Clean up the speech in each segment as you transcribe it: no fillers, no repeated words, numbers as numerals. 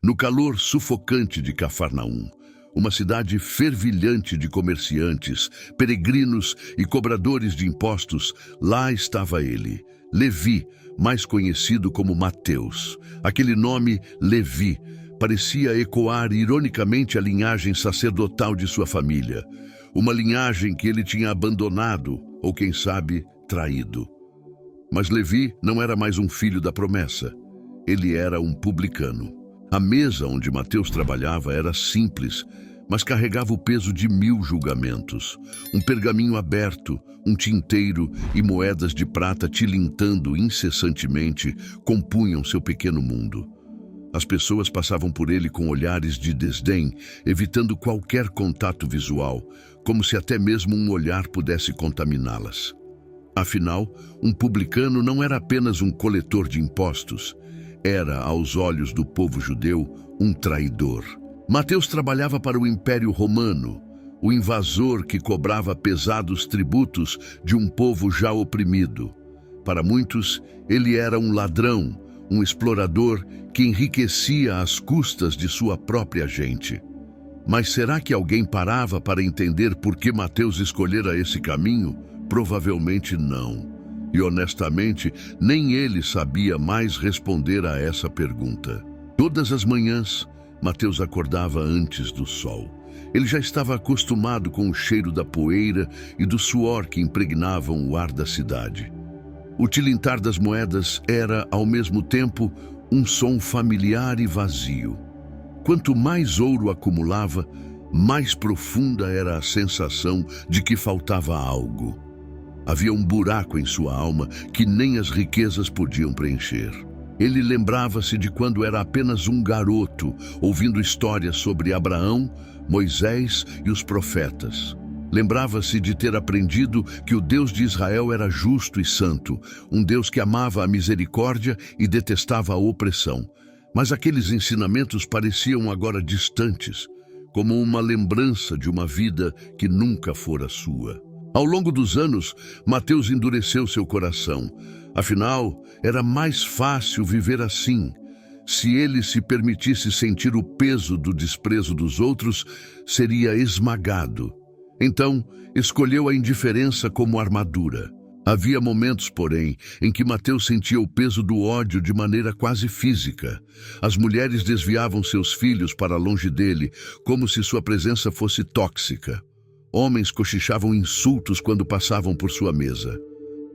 No calor sufocante de Cafarnaum, uma cidade fervilhante de comerciantes, peregrinos e cobradores de impostos, lá estava ele, Levi, mais conhecido como Mateus. Aquele nome, Levi, parecia ecoar ironicamente a linhagem sacerdotal de sua família, uma linhagem que ele tinha abandonado, ou quem sabe, traído. Mas Levi não era mais um filho da promessa, ele era um publicano. A mesa onde Mateus trabalhava era simples, mas carregava o peso de 1000 julgamentos. Um pergaminho aberto, um tinteiro e moedas de prata tilintando incessantemente compunham seu pequeno mundo. As pessoas passavam por ele com olhares de desdém, evitando qualquer contato visual, como se até mesmo um olhar pudesse contaminá-las. Afinal, um publicano não era apenas um coletor de impostos, era, aos olhos do povo judeu, um traidor. Mateus trabalhava para o Império Romano, o invasor que cobrava pesados tributos de um povo já oprimido. Para muitos, ele era um ladrão, um explorador que enriquecia às custas de sua própria gente. Mas será que alguém parava para entender por que Mateus escolhera esse caminho? Provavelmente não. E honestamente, nem ele sabia mais responder a essa pergunta. Todas as manhãs, Mateus acordava antes do sol. Ele já estava acostumado com o cheiro da poeira e do suor que impregnavam o ar da cidade. O tilintar das moedas era, ao mesmo tempo, um som familiar e vazio. Quanto mais ouro acumulava, mais profunda era a sensação de que faltava algo. Havia um buraco em sua alma que nem as riquezas podiam preencher. Ele lembrava-se de quando era apenas um garoto, ouvindo histórias sobre Abraão, Moisés e os profetas. Lembrava-se de ter aprendido que o Deus de Israel era justo e santo, um Deus que amava a misericórdia e detestava a opressão. Mas aqueles ensinamentos pareciam agora distantes, como uma lembrança de uma vida que nunca fora sua. Ao longo dos anos, Mateus endureceu seu coração. Afinal, era mais fácil viver assim. Se ele se permitisse sentir o peso do desprezo dos outros, seria esmagado. Então, escolheu a indiferença como armadura. Havia momentos, porém, em que Mateus sentia o peso do ódio de maneira quase física. As mulheres desviavam seus filhos para longe dele, como se sua presença fosse tóxica. Homens cochichavam insultos quando passavam por sua mesa.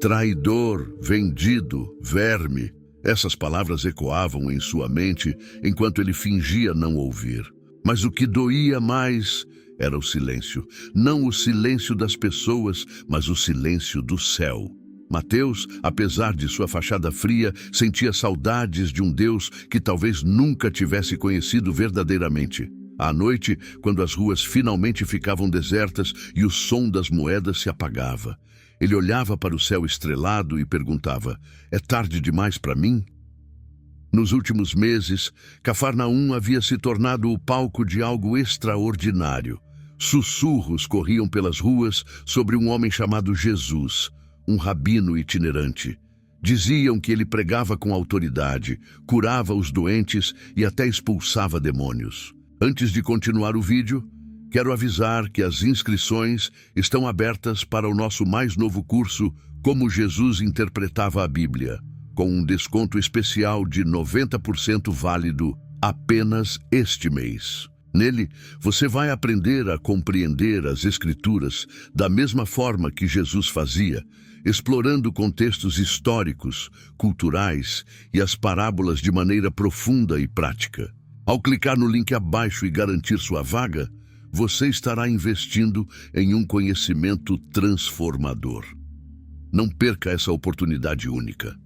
Traidor, vendido, verme. Essas palavras ecoavam em sua mente enquanto ele fingia não ouvir. Mas o que doía mais era o silêncio. Não o silêncio das pessoas, mas o silêncio do céu. Mateus, apesar de sua fachada fria, sentia saudades de um Deus que talvez nunca tivesse conhecido verdadeiramente. À noite, quando as ruas finalmente ficavam desertas e o som das moedas se apagava, ele olhava para o céu estrelado e perguntava: é tarde demais para mim? Nos últimos meses, Cafarnaum havia se tornado o palco de algo extraordinário. Sussurros corriam pelas ruas sobre um homem chamado Jesus, um rabino itinerante. Diziam que ele pregava com autoridade, curava os doentes e até expulsava demônios. Antes de continuar o vídeo, quero avisar que as inscrições estão abertas para o nosso mais novo curso Como Jesus Interpretava a Bíblia, com um desconto especial de 90% válido apenas este mês. Nele, você vai aprender a compreender as Escrituras da mesma forma que Jesus fazia, explorando contextos históricos, culturais e as parábolas de maneira profunda e prática. Ao clicar no link abaixo e garantir sua vaga, você estará investindo em um conhecimento transformador. Não perca essa oportunidade única.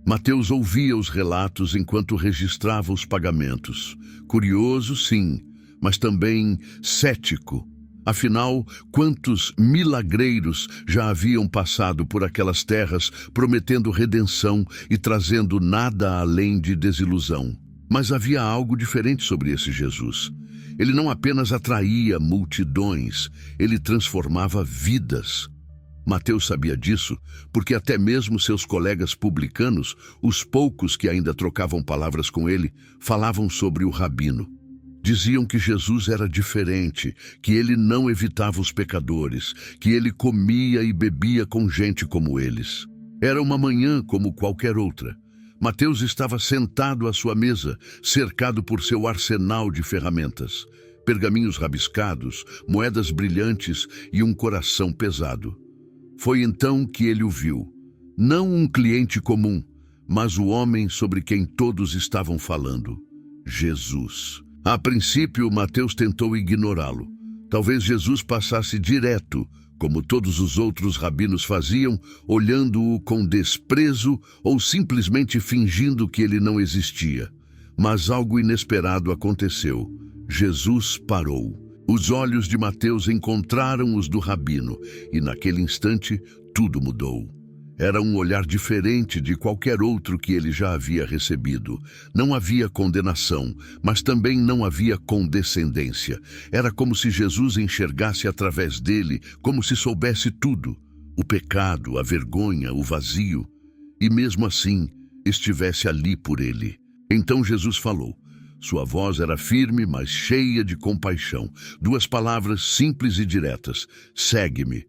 Mateus ouvia os relatos enquanto registrava os pagamentos. Curioso, sim, mas também cético. Afinal, quantos milagreiros já haviam passado por aquelas terras prometendo redenção e trazendo nada além de desilusão? Mas havia algo diferente sobre esse Jesus. Ele não apenas atraía multidões, ele transformava vidas. Mateus sabia disso porque até mesmo seus colegas publicanos, os poucos que ainda trocavam palavras com ele, falavam sobre o rabino. Diziam que Jesus era diferente, que ele não evitava os pecadores, que ele comia e bebia com gente como eles. Era uma manhã como qualquer outra. Mateus estava sentado à sua mesa, cercado por seu arsenal de ferramentas, pergaminhos rabiscados, moedas brilhantes e um coração pesado. Foi então que ele o viu, não um cliente comum, mas o homem sobre quem todos estavam falando, Jesus. A princípio, Mateus tentou ignorá-lo. Talvez Jesus passasse direto, como todos os outros rabinos faziam, olhando-o com desprezo ou simplesmente fingindo que ele não existia. Mas algo inesperado aconteceu. Jesus parou. Os olhos de Mateus encontraram os do rabino, e naquele instante tudo mudou. Era um olhar diferente de qualquer outro que ele já havia recebido. Não havia condenação, mas também não havia condescendência. Era como se Jesus enxergasse através dele, como se soubesse tudo: o pecado, a vergonha, o vazio, e mesmo assim estivesse ali por ele. Então Jesus falou. Sua voz era firme, mas cheia de compaixão. 2 palavras simples e diretas: segue-me.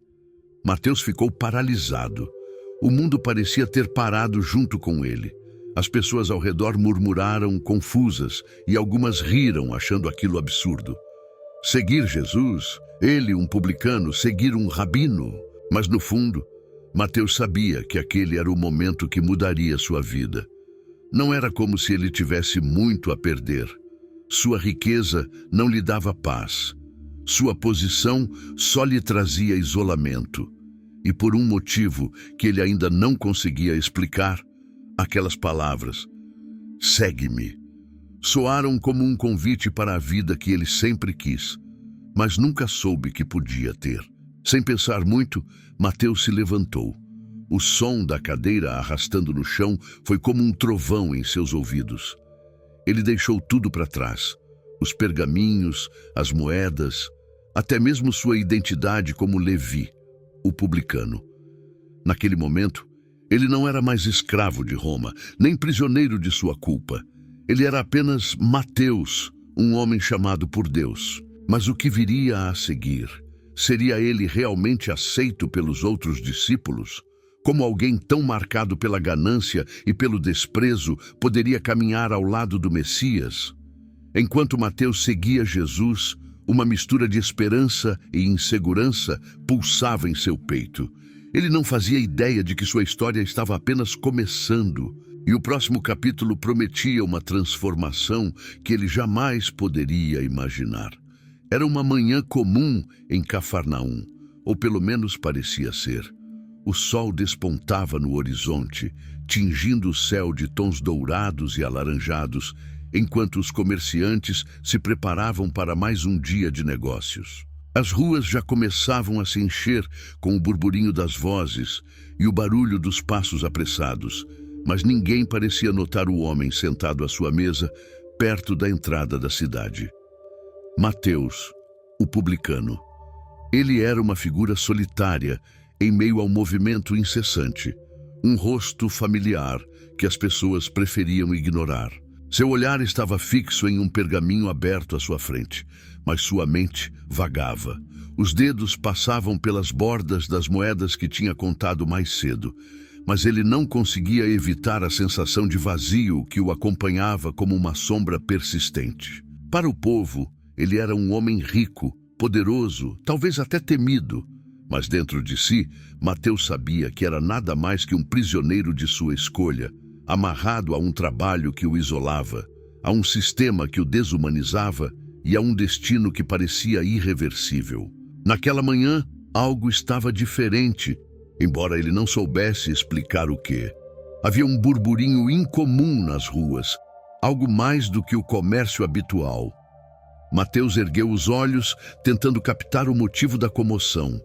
Mateus ficou paralisado. O mundo parecia ter parado junto com ele. As pessoas ao redor murmuraram, confusas, e algumas riram, achando aquilo absurdo. Seguir Jesus, ele, um publicano, seguir um rabino. Mas no fundo, Mateus sabia que aquele era o momento que mudaria sua vida. Não era como se ele tivesse muito a perder. Sua riqueza não lhe dava paz. Sua posição só lhe trazia isolamento. E por um motivo que ele ainda não conseguia explicar, aquelas palavras, segue-me, soaram como um convite para a vida que ele sempre quis, mas nunca soube que podia ter. Sem pensar muito, Mateus se levantou. O som da cadeira arrastando no chão foi como um trovão em seus ouvidos. Ele deixou tudo para trás: os pergaminhos, as moedas, até mesmo sua identidade como Levi, o publicano. Naquele momento, ele não era mais escravo de Roma, nem prisioneiro de sua culpa. Ele era apenas Mateus, um homem chamado por Deus. Mas o que viria a seguir? Seria ele realmente aceito pelos outros discípulos? Como alguém tão marcado pela ganância e pelo desprezo poderia caminhar ao lado do Messias? Enquanto Mateus seguia Jesus, uma mistura de esperança e insegurança pulsava em seu peito. Ele não fazia ideia de que sua história estava apenas começando, e o próximo capítulo prometia uma transformação que ele jamais poderia imaginar. Era uma manhã comum em Cafarnaum, ou pelo menos parecia ser. O sol despontava no horizonte, tingindo o céu de tons dourados e alaranjados, enquanto os comerciantes se preparavam para mais um dia de negócios. As ruas já começavam a se encher com o burburinho das vozes e o barulho dos passos apressados, mas ninguém parecia notar o homem sentado à sua mesa, perto da entrada da cidade. Mateus, o publicano. Ele era uma figura solitária em meio ao movimento incessante, um rosto familiar que as pessoas preferiam ignorar. Seu olhar estava fixo em um pergaminho aberto à sua frente, mas sua mente vagava. Os dedos passavam pelas bordas das moedas que tinha contado mais cedo, mas ele não conseguia evitar a sensação de vazio que o acompanhava como uma sombra persistente. Para o povo, ele era um homem rico, poderoso, talvez até temido, mas dentro de si, Mateus sabia que era nada mais que um prisioneiro de sua escolha, amarrado a um trabalho que o isolava, a um sistema que o desumanizava e a um destino que parecia irreversível. Naquela manhã, algo estava diferente, embora ele não soubesse explicar o quê. Havia um burburinho incomum nas ruas, algo mais do que o comércio habitual. Mateus ergueu os olhos, tentando captar o motivo da comoção.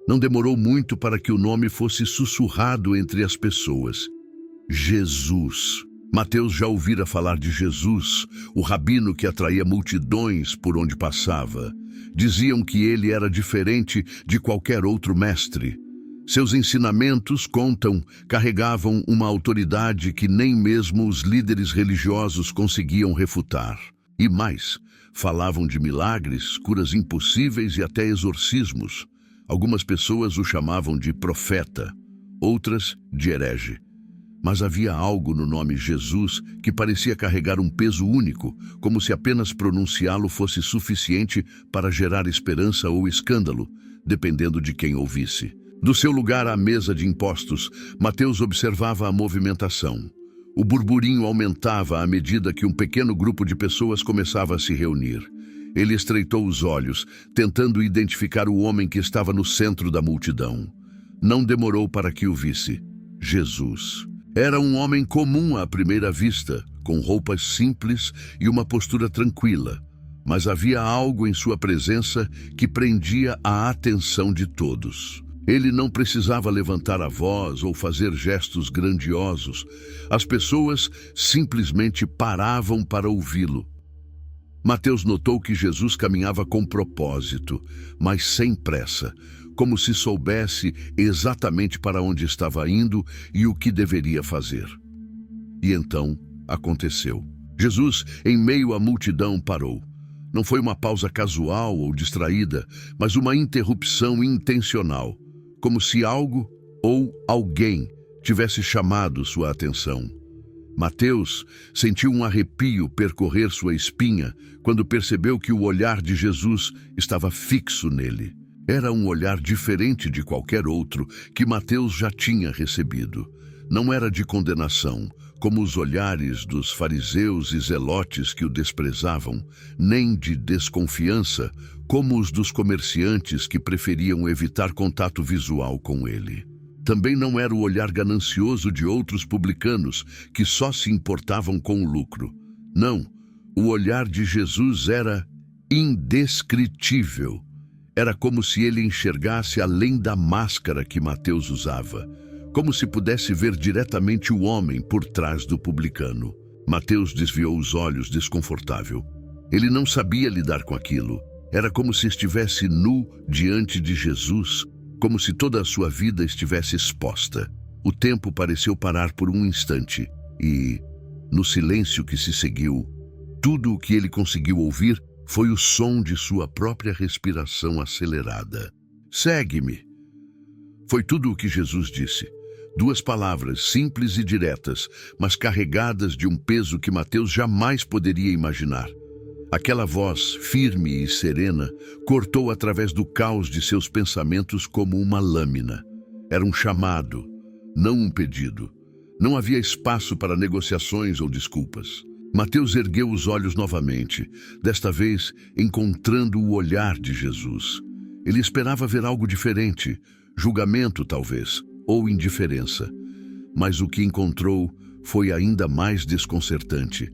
Não demorou muito para que o nome fosse sussurrado entre as pessoas. Jesus. Mateus já ouvira falar de Jesus, o rabino que atraía multidões por onde passava. Diziam que ele era diferente de qualquer outro mestre. Seus ensinamentos, contam, carregavam uma autoridade que nem mesmo os líderes religiosos conseguiam refutar. E mais, falavam de milagres, curas impossíveis e até exorcismos. Algumas pessoas o chamavam de profeta, outras de herege. Mas havia algo no nome Jesus que parecia carregar um peso único, como se apenas pronunciá-lo fosse suficiente para gerar esperança ou escândalo, dependendo de quem ouvisse. Do seu lugar à mesa de impostos, Mateus observava a movimentação. O burburinho aumentava à medida que um pequeno grupo de pessoas começava a se reunir. Ele estreitou os olhos, tentando identificar o homem que estava no centro da multidão. Não demorou para que o visse. Jesus. Era um homem comum à primeira vista, com roupas simples e uma postura tranquila. Mas havia algo em sua presença que prendia a atenção de todos. Ele não precisava levantar a voz ou fazer gestos grandiosos. As pessoas simplesmente paravam para ouvi-lo. Mateus notou que Jesus caminhava com propósito, mas sem pressa, como se soubesse exatamente para onde estava indo e o que deveria fazer. E então aconteceu. Jesus, em meio à multidão, parou. Não foi uma pausa casual ou distraída, mas uma interrupção intencional, como se algo ou alguém tivesse chamado sua atenção. Mateus sentiu um arrepio percorrer sua espinha quando percebeu que o olhar de Jesus estava fixo nele. Era um olhar diferente de qualquer outro que Mateus já tinha recebido. Não era de condenação, como os olhares dos fariseus e zelotes que o desprezavam, nem de desconfiança, como os dos comerciantes que preferiam evitar contato visual com ele. Também não era o olhar ganancioso de outros publicanos que só se importavam com o lucro. Não, o olhar de Jesus era indescritível. Era como se ele enxergasse além da máscara que Mateus usava, como se pudesse ver diretamente o homem por trás do publicano. Mateus desviou os olhos, desconfortável. Ele não sabia lidar com aquilo. Era como se estivesse nu diante de Jesus, como se toda a sua vida estivesse exposta. O tempo pareceu parar por um instante e, no silêncio que se seguiu, tudo o que ele conseguiu ouvir foi o som de sua própria respiração acelerada. "Segue-me." Foi tudo o que Jesus disse. 2 palavras simples e diretas, mas carregadas de um peso que Mateus jamais poderia imaginar. Aquela voz, firme e serena, cortou através do caos de seus pensamentos como uma lâmina. Era um chamado, não um pedido. Não havia espaço para negociações ou desculpas. Mateus ergueu os olhos novamente, desta vez encontrando o olhar de Jesus. Ele esperava ver algo diferente, julgamento talvez, ou indiferença. Mas o que encontrou foi ainda mais desconcertante.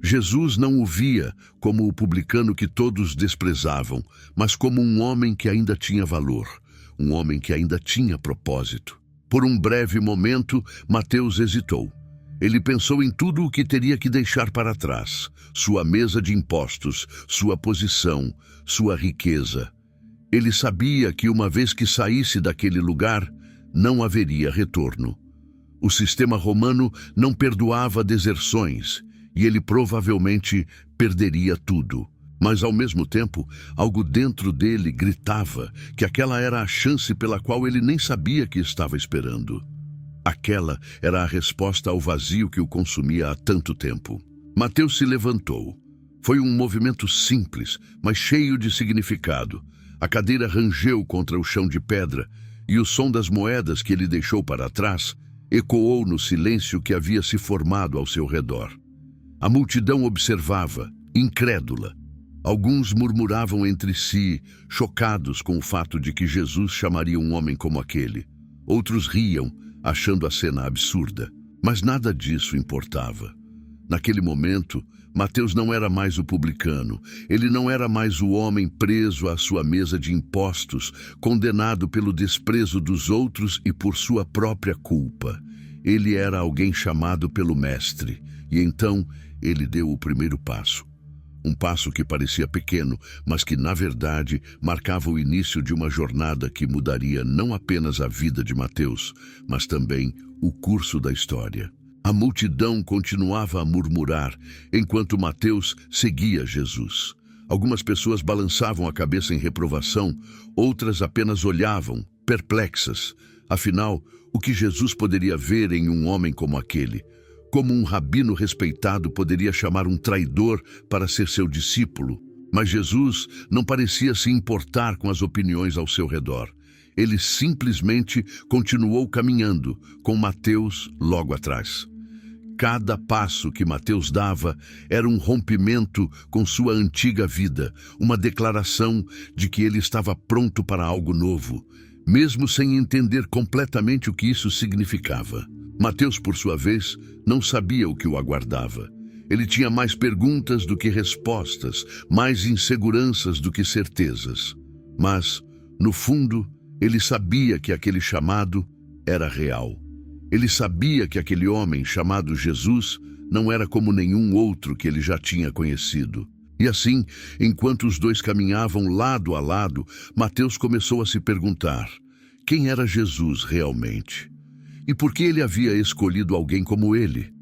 Jesus não o via como o publicano que todos desprezavam, mas como um homem que ainda tinha valor, um homem que ainda tinha propósito. Por um breve momento, Mateus hesitou. Ele pensou em tudo o que teria que deixar para trás: sua mesa de impostos, sua posição, sua riqueza. Ele sabia que uma vez que saísse daquele lugar, não haveria retorno. O sistema romano não perdoava deserções, e ele provavelmente perderia tudo. Mas, ao mesmo tempo, algo dentro dele gritava que aquela era a chance pela qual ele nem sabia que estava esperando. Aquela era a resposta ao vazio que o consumia há tanto tempo. Mateus se levantou. Foi um movimento simples, mas cheio de significado. A cadeira rangeu contra o chão de pedra, e o som das moedas que ele deixou para trás ecoou no silêncio que havia se formado ao seu redor. A multidão observava, incrédula. Alguns murmuravam entre si, chocados com o fato de que Jesus chamaria um homem como aquele. Outros riam, achando a cena absurda. Mas nada disso importava. Naquele momento, Mateus não era mais o publicano. Ele não era mais o homem preso à sua mesa de impostos, condenado pelo desprezo dos outros e por sua própria culpa. Ele era alguém chamado pelo Mestre, e então ele deu o primeiro passo. Um passo que parecia pequeno, mas que, na verdade, marcava o início de uma jornada que mudaria não apenas a vida de Mateus, mas também o curso da história. A multidão continuava a murmurar, enquanto Mateus seguia Jesus. Algumas pessoas balançavam a cabeça em reprovação, outras apenas olhavam, perplexas. Afinal, o que Jesus poderia ver em um homem como aquele? Como um rabino respeitado poderia chamar um traidor para ser seu discípulo? Mas Jesus não parecia se importar com as opiniões ao seu redor. Ele simplesmente continuou caminhando, com Mateus logo atrás. Cada passo que Mateus dava era um rompimento com sua antiga vida, uma declaração de que ele estava pronto para algo novo, mesmo sem entender completamente o que isso significava. Mateus, por sua vez, não sabia o que o aguardava. Ele tinha mais perguntas do que respostas, mais inseguranças do que certezas. Mas, no fundo, ele sabia que aquele chamado era real. Ele sabia que aquele homem chamado Jesus não era como nenhum outro que ele já tinha conhecido. E assim, enquanto os dois caminhavam lado a lado, Mateus começou a se perguntar: quem era Jesus realmente? E por que ele havia escolhido alguém como ele?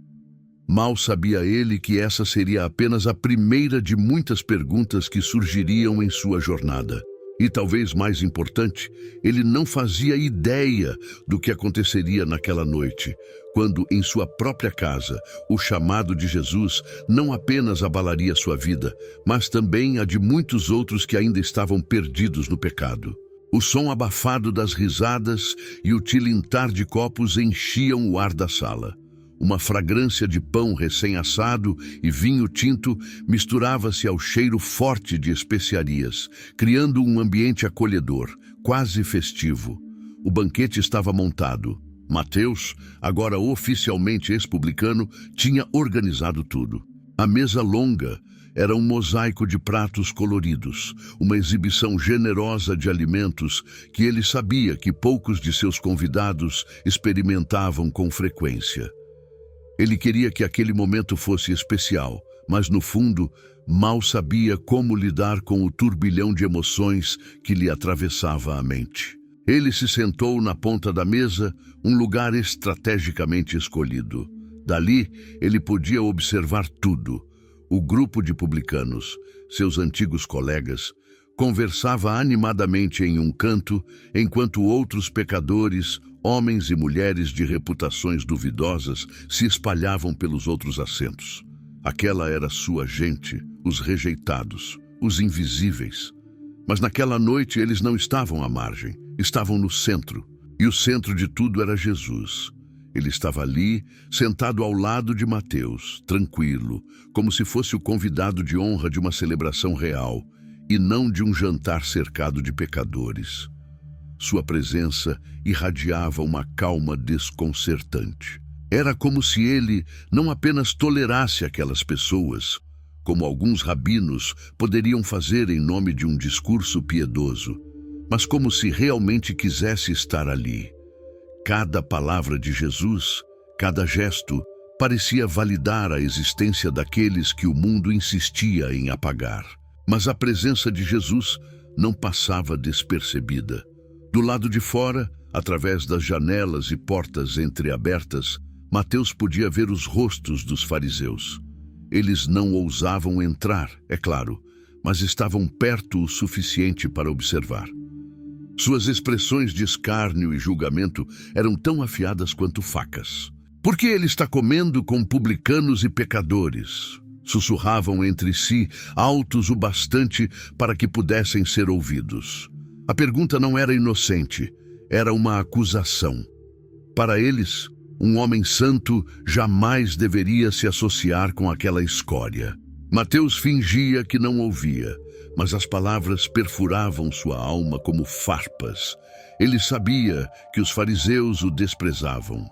Mal sabia ele que essa seria apenas a primeira de muitas perguntas que surgiriam em sua jornada. E talvez mais importante, ele não fazia ideia do que aconteceria naquela noite, quando, em sua própria casa, o chamado de Jesus não apenas abalaria sua vida, mas também a de muitos outros que ainda estavam perdidos no pecado. O som abafado das risadas e o tilintar de copos enchiam o ar da sala. Uma fragrância de pão recém-assado e vinho tinto misturava-se ao cheiro forte de especiarias, criando um ambiente acolhedor, quase festivo. O banquete estava montado. Mateus, agora oficialmente ex-publicano, tinha organizado tudo. A mesa longa era um mosaico de pratos coloridos, uma exibição generosa de alimentos que ele sabia que poucos de seus convidados experimentavam com frequência. Ele queria que aquele momento fosse especial, mas no fundo, mal sabia como lidar com o turbilhão de emoções que lhe atravessava a mente. Ele se sentou na ponta da mesa, um lugar estrategicamente escolhido. Dali, ele podia observar tudo. O grupo de publicanos, seus antigos colegas, conversava animadamente em um canto, enquanto outros pecadores, homens e mulheres de reputações duvidosas, se espalhavam pelos outros assentos. Aquela era sua gente, os rejeitados, os invisíveis. Mas naquela noite eles não estavam à margem, estavam no centro. E o centro de tudo era Jesus. Ele estava ali, sentado ao lado de Mateus, tranquilo, como se fosse o convidado de honra de uma celebração real, e não de um jantar cercado de pecadores. Sua presença irradiava uma calma desconcertante. Era como se ele não apenas tolerasse aquelas pessoas, como alguns rabinos poderiam fazer em nome de um discurso piedoso, mas como se realmente quisesse estar ali. Cada palavra de Jesus, cada gesto, parecia validar a existência daqueles que o mundo insistia em apagar. Mas a presença de Jesus não passava despercebida. Do lado de fora, através das janelas e portas entreabertas, Mateus podia ver os rostos dos fariseus. Eles não ousavam entrar, é claro, mas estavam perto o suficiente para observar. Suas expressões de escárnio e julgamento eram tão afiadas quanto facas. Por que ele está comendo com publicanos e pecadores? Sussurravam entre si, altos o bastante para que pudessem ser ouvidos. A pergunta não era inocente, era uma acusação. Para eles, um homem santo jamais deveria se associar com aquela escória. Mateus fingia que não ouvia, mas as palavras perfuravam sua alma como farpas. Ele sabia que os fariseus o desprezavam.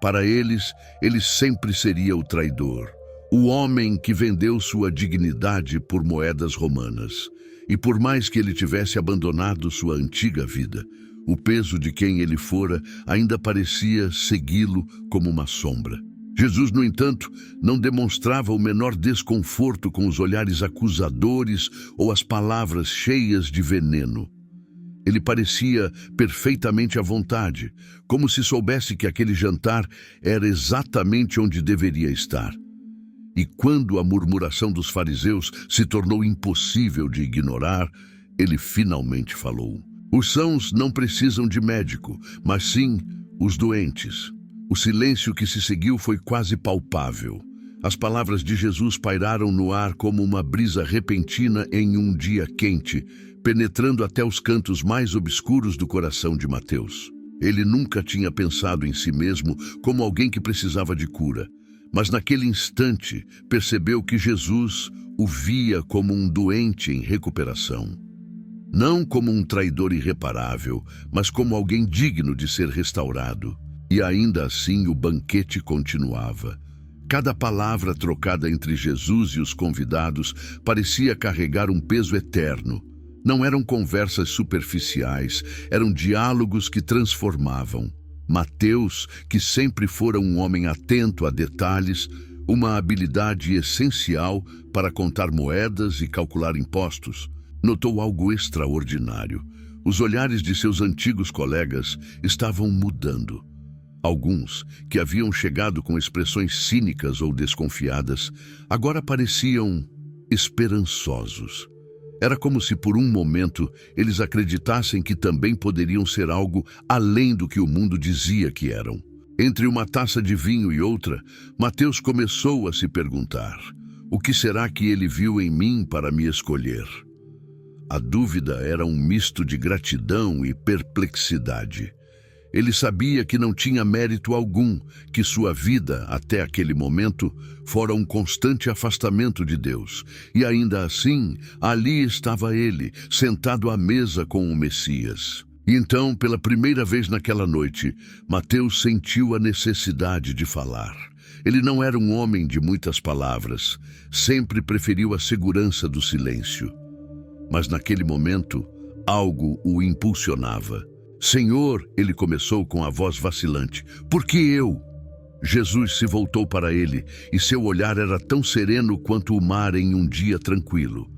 Para eles, ele sempre seria o traidor, o homem que vendeu sua dignidade por moedas romanas. E por mais que ele tivesse abandonado sua antiga vida, o peso de quem ele fora ainda parecia segui-lo como uma sombra. Jesus, no entanto, não demonstrava o menor desconforto com os olhares acusadores ou as palavras cheias de veneno. Ele parecia perfeitamente à vontade, como se soubesse que aquele jantar era exatamente onde deveria estar. E quando a murmuração dos fariseus se tornou impossível de ignorar, ele finalmente falou: "Os sãos não precisam de médico, mas sim os doentes." O silêncio que se seguiu foi quase palpável. As palavras de Jesus pairaram no ar como uma brisa repentina em um dia quente, penetrando até os cantos mais obscuros do coração de Mateus. Ele nunca tinha pensado em si mesmo como alguém que precisava de cura, mas naquele instante percebeu que Jesus o via como um doente em recuperação. Não como um traidor irreparável, mas como alguém digno de ser restaurado. E ainda assim o banquete continuava. Cada palavra trocada entre Jesus e os convidados parecia carregar um peso eterno. Não eram conversas superficiais, eram diálogos que transformavam. Mateus, que sempre fora um homem atento a detalhes, uma habilidade essencial para contar moedas e calcular impostos, notou algo extraordinário. Os olhares de seus antigos colegas estavam mudando. Alguns, que haviam chegado com expressões cínicas ou desconfiadas, agora pareciam esperançosos. Era como se por um momento eles acreditassem que também poderiam ser algo além do que o mundo dizia que eram. Entre uma taça de vinho e outra, Mateus começou a se perguntar: o que será que ele viu em mim para me escolher? A dúvida era um misto de gratidão e perplexidade. Ele sabia que não tinha mérito algum, que sua vida, até aquele momento, fora um constante afastamento de Deus. E ainda assim, ali estava ele, sentado à mesa com o Messias. E então, pela primeira vez naquela noite, Mateus sentiu a necessidade de falar. Ele não era um homem de muitas palavras, sempre preferiu a segurança do silêncio. Mas naquele momento, algo o impulsionava. "Senhor", ele começou com a voz vacilante, "por que eu?" Jesus se voltou para ele e seu olhar era tão sereno quanto o mar em um dia tranquilo.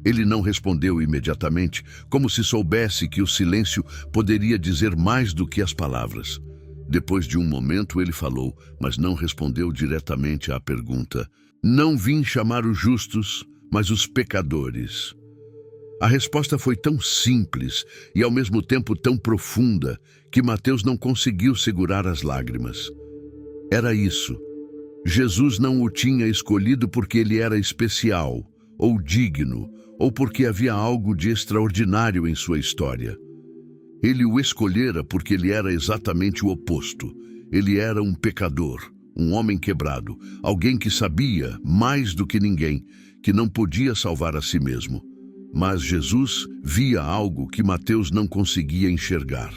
Ele não respondeu imediatamente, como se soubesse que o silêncio poderia dizer mais do que as palavras. Depois de um momento ele falou, mas não respondeu diretamente à pergunta: "Não vim chamar os justos, mas os pecadores." A resposta foi tão simples e ao mesmo tempo tão profunda que Mateus não conseguiu segurar as lágrimas. Era isso. Jesus não o tinha escolhido porque ele era especial, ou digno, ou porque havia algo de extraordinário em sua história. Ele o escolhera porque ele era exatamente o oposto. Ele era um pecador, um homem quebrado, alguém que sabia, mais do que ninguém, que não podia salvar a si mesmo. Mas Jesus via algo que Mateus não conseguia enxergar.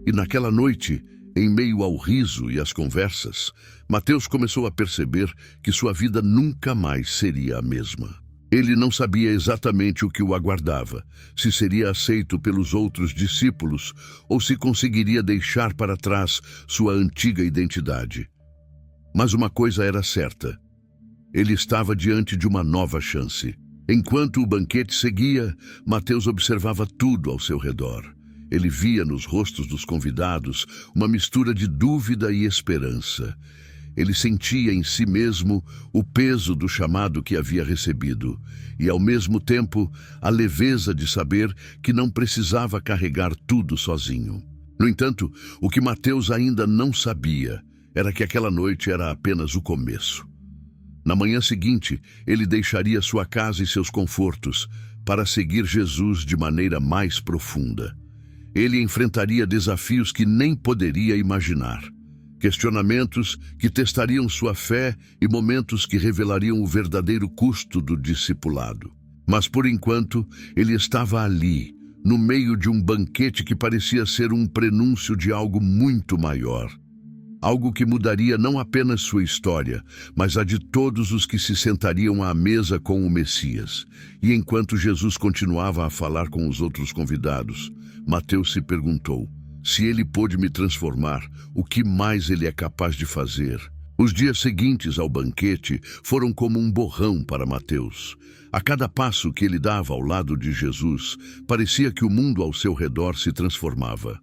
E naquela noite, em meio ao riso e às conversas, Mateus começou a perceber que sua vida nunca mais seria a mesma. Ele não sabia exatamente o que o aguardava, se seria aceito pelos outros discípulos ou se conseguiria deixar para trás sua antiga identidade. Mas uma coisa era certa: ele estava diante de uma nova chance. Enquanto o banquete seguia, Mateus observava tudo ao seu redor. Ele via nos rostos dos convidados uma mistura de dúvida e esperança. Ele sentia em si mesmo o peso do chamado que havia recebido e, ao mesmo tempo, a leveza de saber que não precisava carregar tudo sozinho. No entanto, o que Mateus ainda não sabia era que aquela noite era apenas o começo. Na manhã seguinte, ele deixaria sua casa e seus confortos para seguir Jesus de maneira mais profunda. Ele enfrentaria desafios que nem poderia imaginar. Questionamentos que testariam sua fé e momentos que revelariam o verdadeiro custo do discipulado. Mas, por enquanto, ele estava ali, no meio de um banquete que parecia ser um prenúncio de algo muito maior. Algo que mudaria não apenas sua história, mas a de todos os que se sentariam à mesa com o Messias. E enquanto Jesus continuava a falar com os outros convidados, Mateus se perguntou: se ele pôde me transformar, o que mais ele é capaz de fazer? Os dias seguintes ao banquete foram como um borrão para Mateus. A cada passo que ele dava ao lado de Jesus, parecia que o mundo ao seu redor se transformava.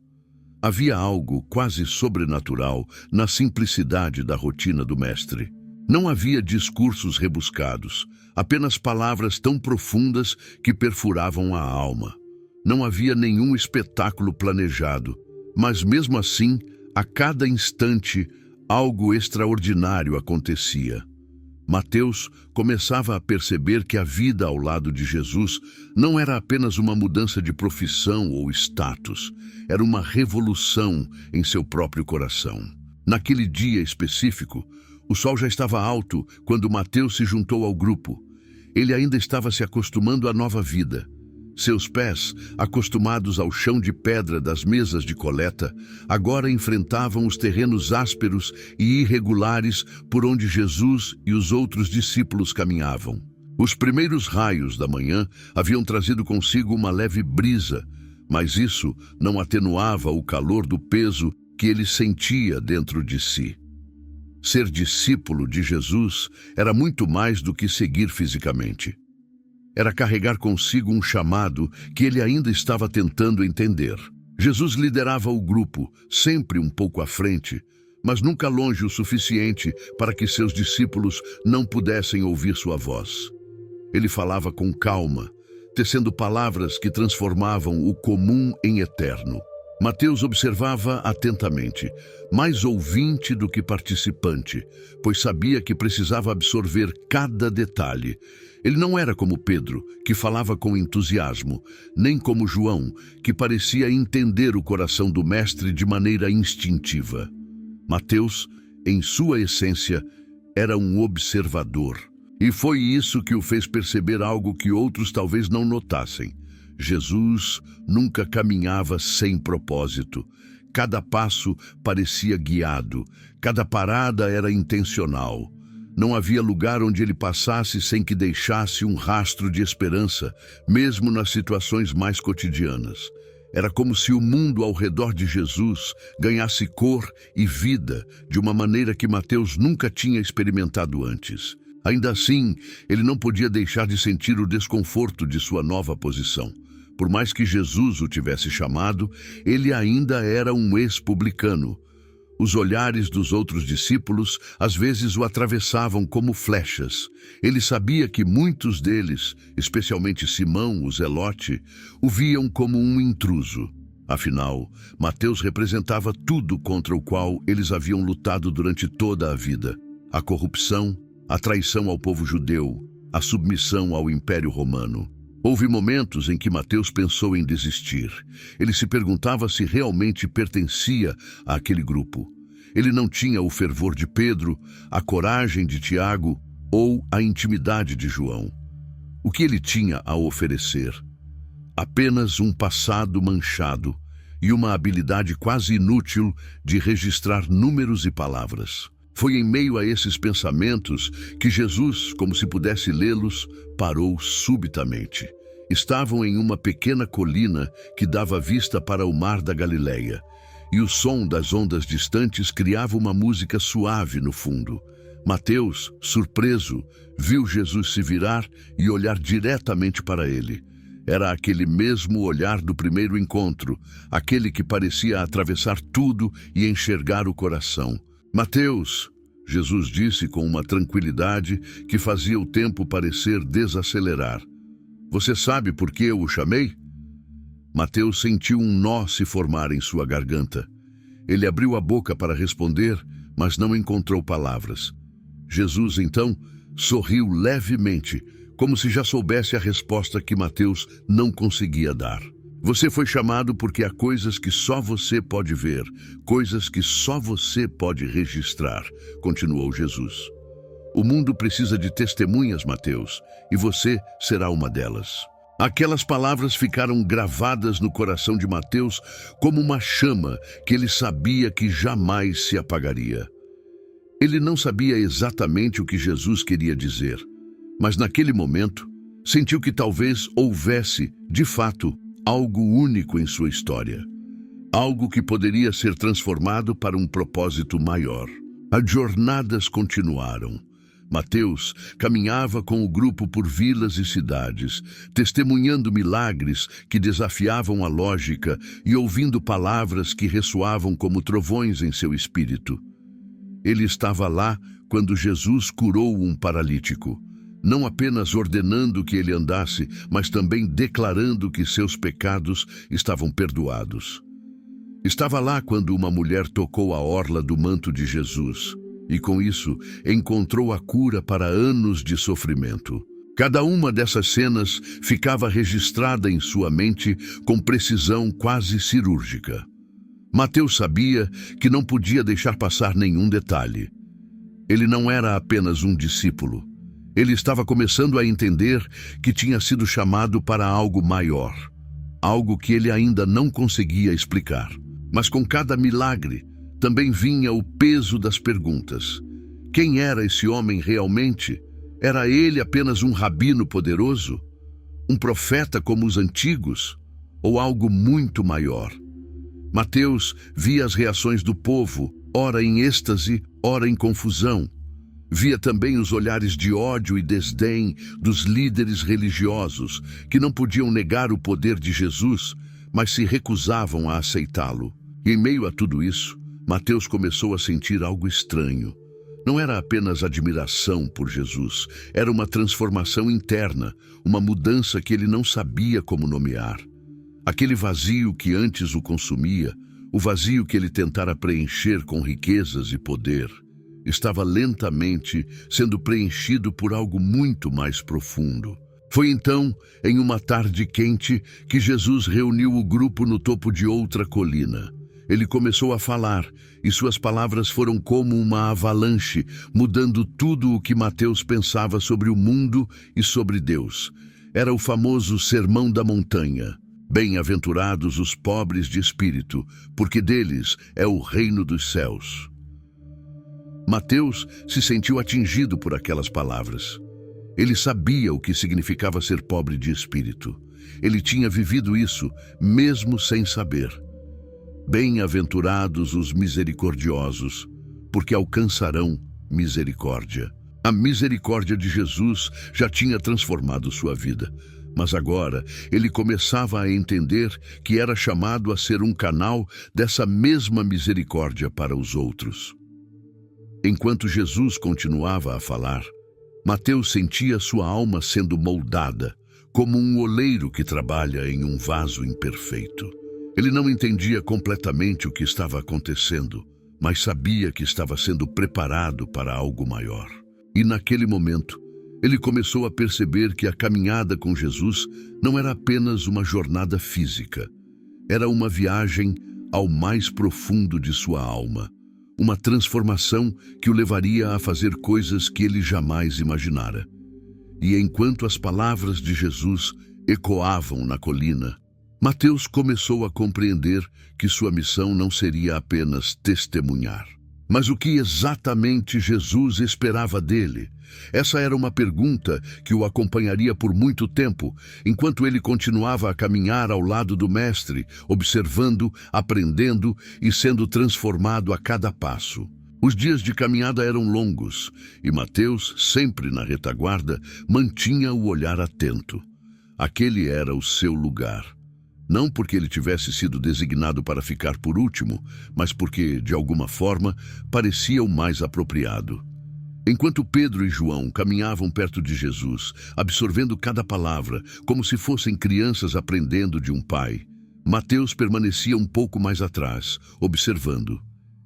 Havia algo quase sobrenatural na simplicidade da rotina do mestre. Não havia discursos rebuscados, apenas palavras tão profundas que perfuravam a alma. Não havia nenhum espetáculo planejado, mas mesmo assim, a cada instante, algo extraordinário acontecia. Mateus começava a perceber que a vida ao lado de Jesus não era apenas uma mudança de profissão ou status, era uma revolução em seu próprio coração. Naquele dia específico, o sol já estava alto quando Mateus se juntou ao grupo. Ele ainda estava se acostumando à nova vida. Seus pés, acostumados ao chão de pedra das mesas de coleta, agora enfrentavam os terrenos ásperos e irregulares por onde Jesus e os outros discípulos caminhavam. Os primeiros raios da manhã haviam trazido consigo uma leve brisa, mas isso não atenuava o calor do peso que ele sentia dentro de si. Ser discípulo de Jesus era muito mais do que seguir fisicamente. Era carregar consigo um chamado que ele ainda estava tentando entender. Jesus liderava o grupo, sempre um pouco à frente, mas nunca longe o suficiente para que seus discípulos não pudessem ouvir sua voz. Ele falava com calma, tecendo palavras que transformavam o comum em eterno. Mateus observava atentamente, mais ouvinte do que participante, pois sabia que precisava absorver cada detalhe. Ele não era como Pedro, que falava com entusiasmo, nem como João, que parecia entender o coração do mestre de maneira instintiva. Mateus, em sua essência, era um observador. E foi isso que o fez perceber algo que outros talvez não notassem. Jesus nunca caminhava sem propósito. Cada passo parecia guiado, cada parada era intencional. Não havia lugar onde ele passasse sem que deixasse um rastro de esperança, mesmo nas situações mais cotidianas. Era como se o mundo ao redor de Jesus ganhasse cor e vida de uma maneira que Mateus nunca tinha experimentado antes. Ainda assim, ele não podia deixar de sentir o desconforto de sua nova posição. Por mais que Jesus o tivesse chamado, ele ainda era um ex-publicano. Os olhares dos outros discípulos às vezes o atravessavam como flechas. Ele sabia que muitos deles, especialmente Simão, o Zelote, o viam como um intruso. Afinal, Mateus representava tudo contra o qual eles haviam lutado durante toda a vida: a corrupção, a traição ao povo judeu, a submissão ao Império Romano. Houve momentos em que Mateus pensou em desistir. Ele se perguntava se realmente pertencia àquele grupo. Ele não tinha o fervor de Pedro, a coragem de Tiago ou a intimidade de João. O que ele tinha a oferecer? Apenas um passado manchado e uma habilidade quase inútil de registrar números e palavras. Foi em meio a esses pensamentos que Jesus, como se pudesse lê-los, parou subitamente. Estavam em uma pequena colina que dava vista para o mar da Galileia, e o som das ondas distantes criava uma música suave no fundo. Mateus, surpreso, viu Jesus se virar e olhar diretamente para ele. Era aquele mesmo olhar do primeiro encontro, aquele que parecia atravessar tudo e enxergar o coração. Mateus, Jesus disse com uma tranquilidade que fazia o tempo parecer desacelerar. Você sabe por que eu o chamei? Mateus sentiu um nó se formar em sua garganta. Ele abriu a boca para responder, mas não encontrou palavras. Jesus, então, sorriu levemente, como se já soubesse a resposta que Mateus não conseguia dar. Você foi chamado porque há coisas que só você pode ver, coisas que só você pode registrar, continuou Jesus. O mundo precisa de testemunhas, Mateus, e você será uma delas. Aquelas palavras ficaram gravadas no coração de Mateus como uma chama que ele sabia que jamais se apagaria. Ele não sabia exatamente o que Jesus queria dizer, mas naquele momento sentiu que talvez houvesse, de fato, algo único em sua história. Algo que poderia ser transformado para um propósito maior. As jornadas continuaram. Mateus caminhava com o grupo por vilas e cidades, testemunhando milagres que desafiavam a lógica e ouvindo palavras que ressoavam como trovões em seu espírito. Ele estava lá quando Jesus curou um paralítico, não apenas ordenando que ele andasse, mas também declarando que seus pecados estavam perdoados. Estava lá quando uma mulher tocou a orla do manto de Jesus e, com isso, encontrou a cura para anos de sofrimento. Cada uma dessas cenas ficava registrada em sua mente com precisão quase cirúrgica. Mateus sabia que não podia deixar passar nenhum detalhe. Ele não era apenas um discípulo. Ele estava começando a entender que tinha sido chamado para algo maior, algo que ele ainda não conseguia explicar. Mas com cada milagre, também vinha o peso das perguntas. Quem era esse homem realmente? Era ele apenas um rabino poderoso? Um profeta como os antigos? Ou algo muito maior? Mateus via as reações do povo, ora em êxtase, ora em confusão. Via também os olhares de ódio e desdém dos líderes religiosos, que não podiam negar o poder de Jesus, mas se recusavam a aceitá-lo. E em meio a tudo isso, Mateus começou a sentir algo estranho. Não era apenas admiração por Jesus, era uma transformação interna, uma mudança que ele não sabia como nomear. Aquele vazio que antes o consumia, o vazio que ele tentara preencher com riquezas e poder, estava lentamente sendo preenchido por algo muito mais profundo. Foi então, em uma tarde quente, que Jesus reuniu o grupo no topo de outra colina. Ele começou a falar, e suas palavras foram como uma avalanche, mudando tudo o que Mateus pensava sobre o mundo e sobre Deus. Era o famoso Sermão da Montanha. Bem-aventurados os pobres de espírito, porque deles é o reino dos céus. Mateus se sentiu atingido por aquelas palavras. Ele sabia o que significava ser pobre de espírito. Ele tinha vivido isso, mesmo sem saber. Bem-aventurados os misericordiosos, porque alcançarão misericórdia. A misericórdia de Jesus já tinha transformado sua vida, mas agora ele começava a entender que era chamado a ser um canal dessa mesma misericórdia para os outros. Enquanto Jesus continuava a falar, Mateus sentia sua alma sendo moldada, como um oleiro que trabalha em um vaso imperfeito. Ele não entendia completamente o que estava acontecendo, mas sabia que estava sendo preparado para algo maior. E naquele momento, ele começou a perceber que a caminhada com Jesus não era apenas uma jornada física. Era uma viagem ao mais profundo de sua alma. Uma transformação que o levaria a fazer coisas que ele jamais imaginara. E enquanto as palavras de Jesus ecoavam na colina, Mateus começou a compreender que sua missão não seria apenas testemunhar. Mas o que exatamente Jesus esperava dele? Essa era uma pergunta que o acompanharia por muito tempo, enquanto ele continuava a caminhar ao lado do Mestre, observando, aprendendo e sendo transformado a cada passo. Os dias de caminhada eram longos, e Mateus, sempre na retaguarda, mantinha o olhar atento. Aquele era o seu lugar. Não porque ele tivesse sido designado para ficar por último, mas porque, de alguma forma, parecia o mais apropriado. Enquanto Pedro e João caminhavam perto de Jesus, absorvendo cada palavra, como se fossem crianças aprendendo de um pai, Mateus permanecia um pouco mais atrás, observando.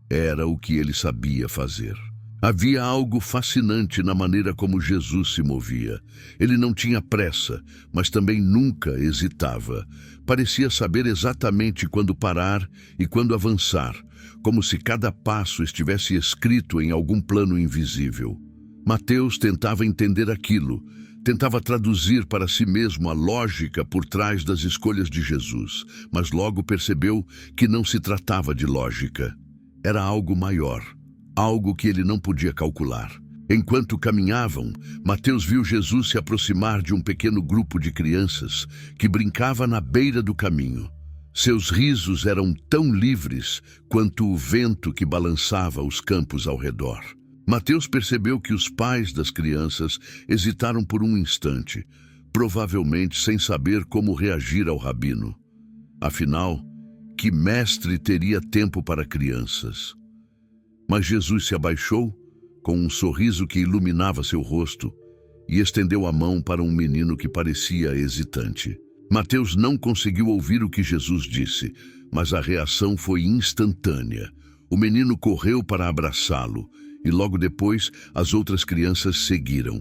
Era o que ele sabia fazer. Havia algo fascinante na maneira como Jesus se movia. Ele não tinha pressa, mas também nunca hesitava. Parecia saber exatamente quando parar e quando avançar, como se cada passo estivesse escrito em algum plano invisível. Mateus tentava entender aquilo, tentava traduzir para si mesmo a lógica por trás das escolhas de Jesus, mas logo percebeu que não se tratava de lógica. Era algo maior. Algo que ele não podia calcular. Enquanto caminhavam, Mateus viu Jesus se aproximar de um pequeno grupo de crianças que brincava na beira do caminho. Seus risos eram tão livres quanto o vento que balançava os campos ao redor. Mateus percebeu que os pais das crianças hesitaram por um instante, provavelmente sem saber como reagir ao rabino. Afinal, que mestre teria tempo para crianças? Mas Jesus se abaixou, com um sorriso que iluminava seu rosto, e estendeu a mão para um menino que parecia hesitante. Mateus não conseguiu ouvir o que Jesus disse, mas a reação foi instantânea. O menino correu para abraçá-lo, e logo depois as outras crianças seguiram.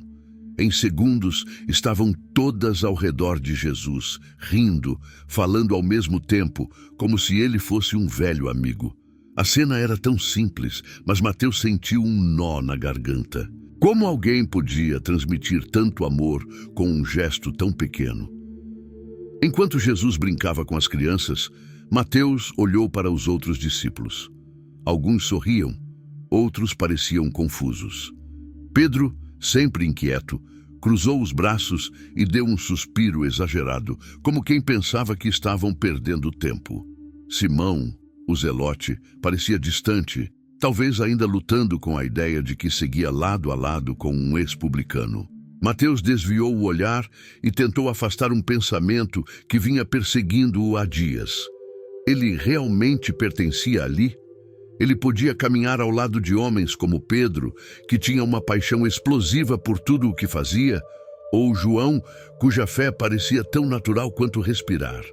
Em segundos, estavam todas ao redor de Jesus, rindo, falando ao mesmo tempo, como se ele fosse um velho amigo. A cena era tão simples, mas Mateus sentiu um nó na garganta. Como alguém podia transmitir tanto amor com um gesto tão pequeno? Enquanto Jesus brincava com as crianças, Mateus olhou para os outros discípulos. Alguns sorriam, outros pareciam confusos. Pedro, sempre inquieto, cruzou os braços e deu um suspiro exagerado, como quem pensava que estavam perdendo tempo. Simão, o zelote, parecia distante, talvez ainda lutando com a ideia de que seguia lado a lado com um ex-publicano. Mateus desviou o olhar e tentou afastar um pensamento que vinha perseguindo-o há dias. Ele realmente pertencia ali? Ele podia caminhar ao lado de homens como Pedro, que tinha uma paixão explosiva por tudo o que fazia, ou João, cuja fé parecia tão natural quanto respirar.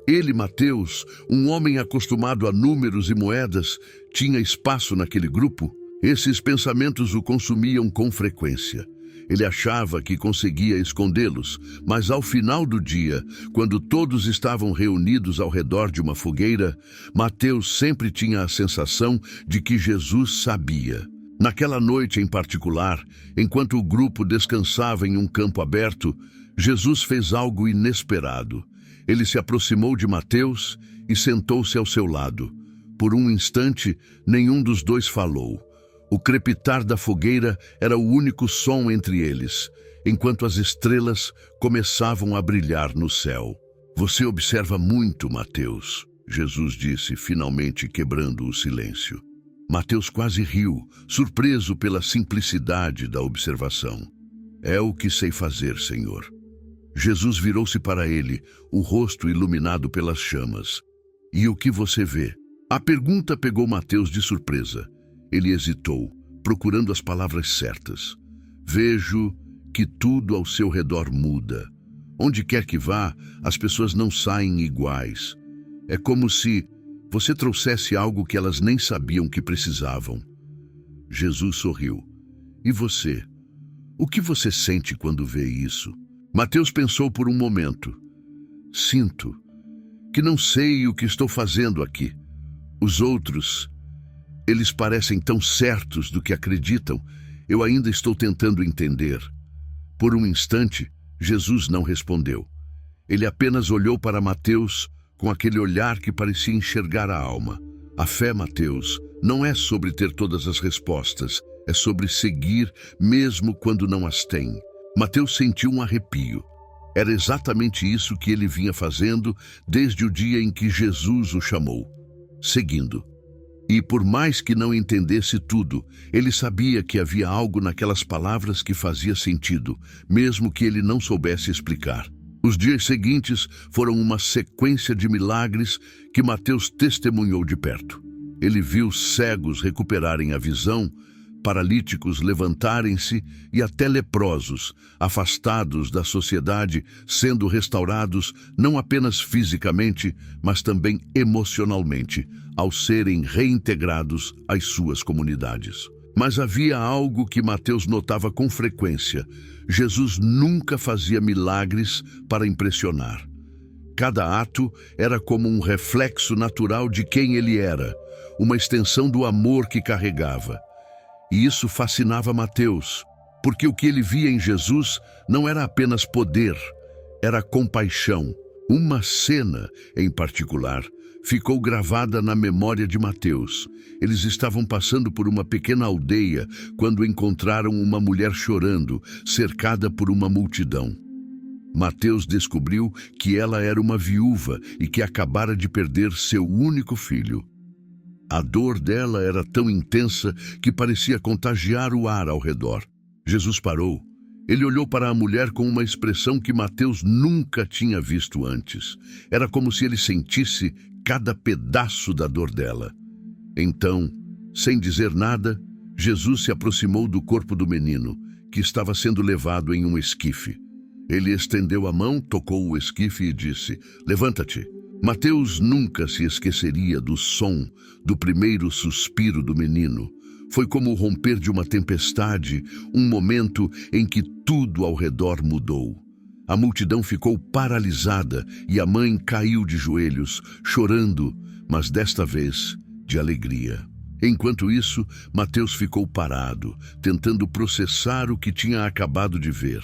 Ele, Mateus, um homem acostumado a números e moedas, tinha espaço naquele grupo? Esses pensamentos o consumiam com frequência. Ele achava que conseguia escondê-los, mas ao final do dia, quando todos estavam reunidos ao redor de uma fogueira, Mateus sempre tinha a sensação de que Jesus sabia. Naquela noite em particular, enquanto o grupo descansava em um campo aberto, Jesus fez algo inesperado. Ele se aproximou de Mateus e sentou-se ao seu lado. Por um instante, nenhum dos dois falou. O crepitar da fogueira era o único som entre eles, enquanto as estrelas começavam a brilhar no céu. Você observa muito, Mateus, Jesus disse, finalmente quebrando o silêncio. Mateus quase riu, surpreso pela simplicidade da observação. É o que sei fazer, Senhor. Jesus virou-se para ele, o rosto iluminado pelas chamas. E o que você vê? A pergunta pegou Mateus de surpresa. Ele hesitou, procurando as palavras certas. Vejo que tudo ao seu redor muda. Onde quer que vá, as pessoas não saem iguais. É como se você trouxesse algo que elas nem sabiam que precisavam. Jesus sorriu. E você? O que você sente quando vê isso? Mateus pensou por um momento. Sinto que não sei o que estou fazendo aqui. Os outros, eles parecem tão certos do que acreditam. Eu ainda estou tentando entender. Por um instante, Jesus não respondeu. Ele apenas olhou para Mateus com aquele olhar que parecia enxergar a alma. A fé, Mateus, não é sobre ter todas as respostas, é sobre seguir mesmo quando não as tem. Mateus sentiu um arrepio. Era exatamente isso que ele vinha fazendo desde o dia em que Jesus o chamou, seguindo. E por mais que não entendesse tudo, ele sabia que havia algo naquelas palavras que fazia sentido, mesmo que ele não soubesse explicar. Os dias seguintes foram uma sequência de milagres que Mateus testemunhou de perto. Ele viu cegos recuperarem a visão, paralíticos levantarem-se e até leprosos, afastados da sociedade, sendo restaurados não apenas fisicamente, mas também emocionalmente, ao serem reintegrados às suas comunidades. Mas havia algo que Mateus notava com frequência. Jesus nunca fazia milagres para impressionar. Cada ato era como um reflexo natural de quem ele era, uma extensão do amor que carregava. E isso fascinava Mateus, porque o que ele via em Jesus não era apenas poder, era compaixão. Uma cena, em particular, ficou gravada na memória de Mateus. Eles estavam passando por uma pequena aldeia quando encontraram uma mulher chorando, cercada por uma multidão. Mateus descobriu que ela era uma viúva e que acabara de perder seu único filho. A dor dela era tão intensa que parecia contagiar o ar ao redor. Jesus parou. Ele olhou para a mulher com uma expressão que Mateus nunca tinha visto antes. Era como se ele sentisse cada pedaço da dor dela. Então, sem dizer nada, Jesus se aproximou do corpo do menino, que estava sendo levado em um esquife. Ele estendeu a mão, tocou o esquife e disse: "Levanta-te." Mateus nunca se esqueceria do som do primeiro suspiro do menino. Foi como o romper de uma tempestade, um momento em que tudo ao redor mudou. A multidão ficou paralisada e a mãe caiu de joelhos, chorando, mas desta vez de alegria. Enquanto isso, Mateus ficou parado, tentando processar o que tinha acabado de ver.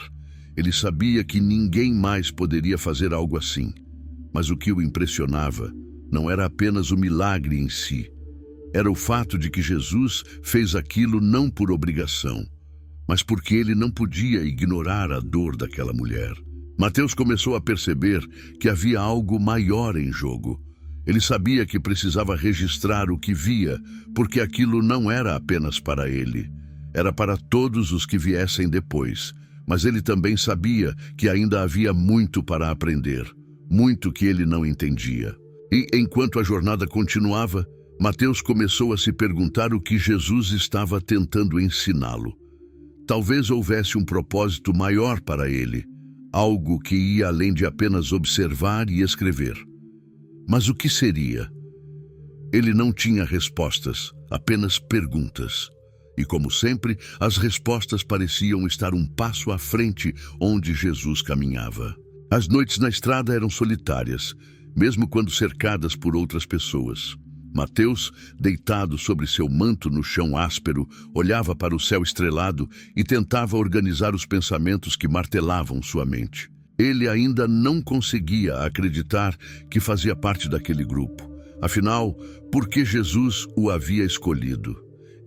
Ele sabia que ninguém mais poderia fazer algo assim. Mas o que o impressionava não era apenas o milagre em si. Era o fato de que Jesus fez aquilo não por obrigação, mas porque ele não podia ignorar a dor daquela mulher. Mateus começou a perceber que havia algo maior em jogo. Ele sabia que precisava registrar o que via, porque aquilo não era apenas para ele. Era para todos os que viessem depois. Mas ele também sabia que ainda havia muito para aprender, muito que ele não entendia. E, enquanto a jornada continuava, Mateus começou a se perguntar o que Jesus estava tentando ensiná-lo. Talvez houvesse um propósito maior para ele, algo que ia além de apenas observar e escrever. Mas o que seria? Ele não tinha respostas, apenas perguntas. E, como sempre, as respostas pareciam estar um passo à frente onde Jesus caminhava. As noites na estrada eram solitárias, mesmo quando cercadas por outras pessoas. Mateus, deitado sobre seu manto no chão áspero, olhava para o céu estrelado e tentava organizar os pensamentos que martelavam sua mente. Ele ainda não conseguia acreditar que fazia parte daquele grupo. Afinal, por que Jesus o havia escolhido?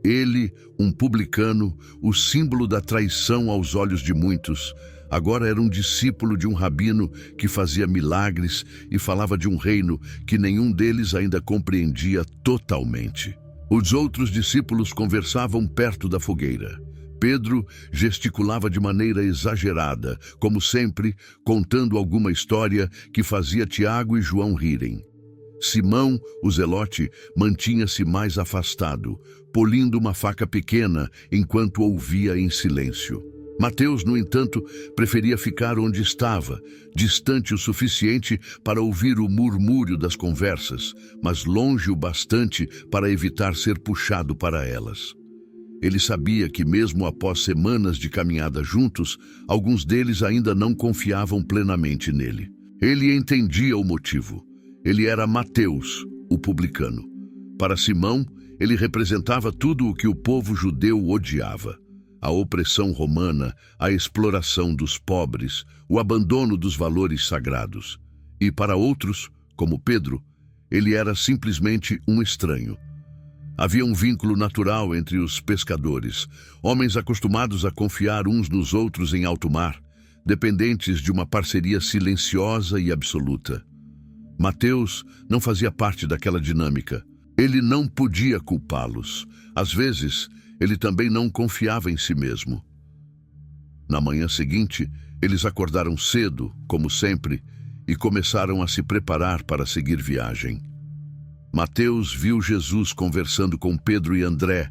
Ele, um publicano, o símbolo da traição aos olhos de muitos, agora era um discípulo de um rabino que fazia milagres e falava de um reino que nenhum deles ainda compreendia totalmente. Os outros discípulos conversavam perto da fogueira. Pedro gesticulava de maneira exagerada, como sempre, contando alguma história que fazia Tiago e João rirem. Simão, o zelote, mantinha-se mais afastado, polindo uma faca pequena enquanto ouvia em silêncio. Mateus, no entanto, preferia ficar onde estava, distante o suficiente para ouvir o murmúrio das conversas, mas longe o bastante para evitar ser puxado para elas. Ele sabia que, mesmo após semanas de caminhada juntos, alguns deles ainda não confiavam plenamente nele. Ele entendia o motivo. Ele era Mateus, o publicano. Para Simão, ele representava tudo o que o povo judeu odiava: a opressão romana, a exploração dos pobres, o abandono dos valores sagrados. E para outros, como Pedro, ele era simplesmente um estranho. Havia um vínculo natural entre os pescadores, homens acostumados a confiar uns nos outros em alto mar, dependentes de uma parceria silenciosa e absoluta. Mateus não fazia parte daquela dinâmica. Ele não podia culpá-los. Às vezes, ele também não confiava em si mesmo. Na manhã seguinte, eles acordaram cedo, como sempre, e começaram a se preparar para seguir viagem. Mateus viu Jesus conversando com Pedro e André,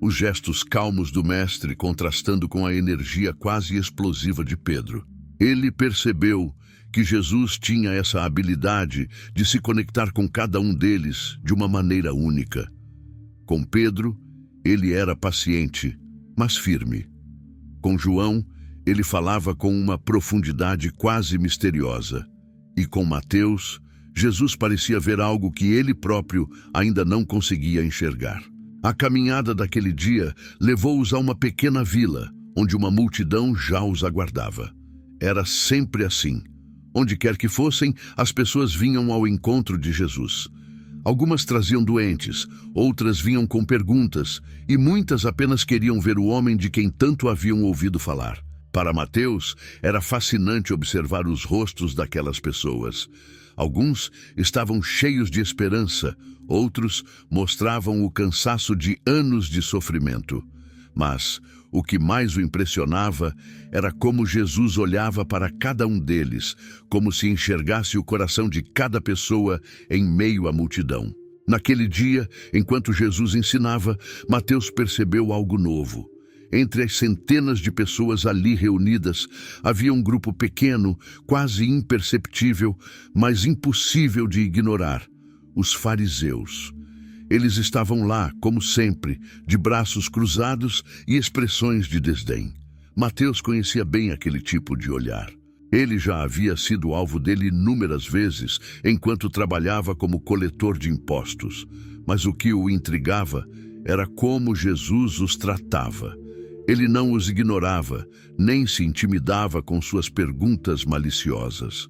os gestos calmos do mestre contrastando com a energia quase explosiva de Pedro. Ele percebeu que Jesus tinha essa habilidade de se conectar com cada um deles de uma maneira única. Com Pedro, ele era paciente, mas firme. Com João, ele falava com uma profundidade quase misteriosa. E com Mateus, Jesus parecia ver algo que ele próprio ainda não conseguia enxergar. A caminhada daquele dia levou-os a uma pequena vila, onde uma multidão já os aguardava. Era sempre assim. Onde quer que fossem, as pessoas vinham ao encontro de Jesus. Algumas traziam doentes, outras vinham com perguntas, e muitas apenas queriam ver o homem de quem tanto haviam ouvido falar. Para Mateus, era fascinante observar os rostos daquelas pessoas. Alguns estavam cheios de esperança, outros mostravam o cansaço de anos de sofrimento. Mas o que mais o impressionava era como Jesus olhava para cada um deles, como se enxergasse o coração de cada pessoa em meio à multidão. Naquele dia, enquanto Jesus ensinava, Mateus percebeu algo novo. Entre as centenas de pessoas ali reunidas, havia um grupo pequeno, quase imperceptível, mas impossível de ignorar: os fariseus. Eles estavam lá, como sempre, de braços cruzados e expressões de desdém. Mateus conhecia bem aquele tipo de olhar. Ele já havia sido alvo dele inúmeras vezes, enquanto trabalhava como coletor de impostos. Mas o que o intrigava era como Jesus os tratava. Ele não os ignorava, nem se intimidava com suas perguntas maliciosas.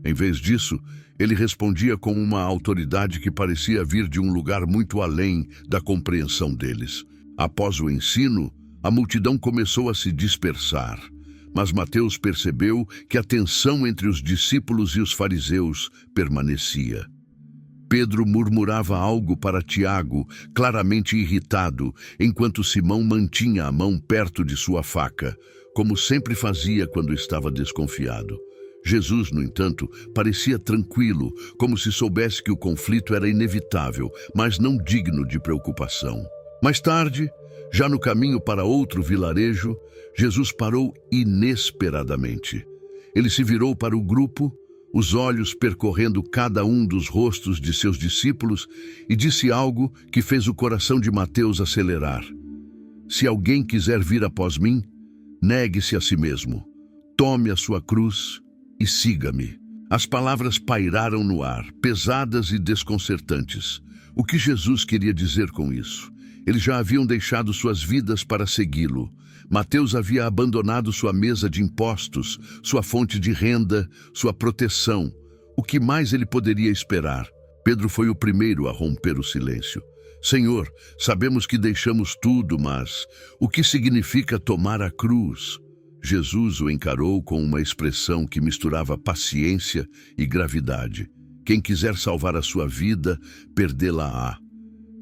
Em vez disso, ele respondia com uma autoridade que parecia vir de um lugar muito além da compreensão deles. Após o ensino, a multidão começou a se dispersar, mas Mateus percebeu que a tensão entre os discípulos e os fariseus permanecia. Pedro murmurava algo para Tiago, claramente irritado, enquanto Simão mantinha a mão perto de sua faca, como sempre fazia quando estava desconfiado. Jesus, no entanto, parecia tranquilo, como se soubesse que o conflito era inevitável, mas não digno de preocupação. Mais tarde, já no caminho para outro vilarejo, Jesus parou inesperadamente. Ele se virou para o grupo, os olhos percorrendo cada um dos rostos de seus discípulos, e disse algo que fez o coração de Mateus acelerar. Se alguém quiser vir após mim, negue-se a si mesmo, tome a sua cruz e siga-me. As palavras pairaram no ar, pesadas e desconcertantes. O que Jesus queria dizer com isso? Eles já haviam deixado suas vidas para segui-lo. Mateus havia abandonado sua mesa de impostos, sua fonte de renda, sua proteção. O que mais ele poderia esperar? Pedro foi o primeiro a romper o silêncio. Senhor, sabemos que deixamos tudo, mas o que significa tomar a cruz? Jesus o encarou com uma expressão que misturava paciência e gravidade. Quem quiser salvar a sua vida, perdê-la-á.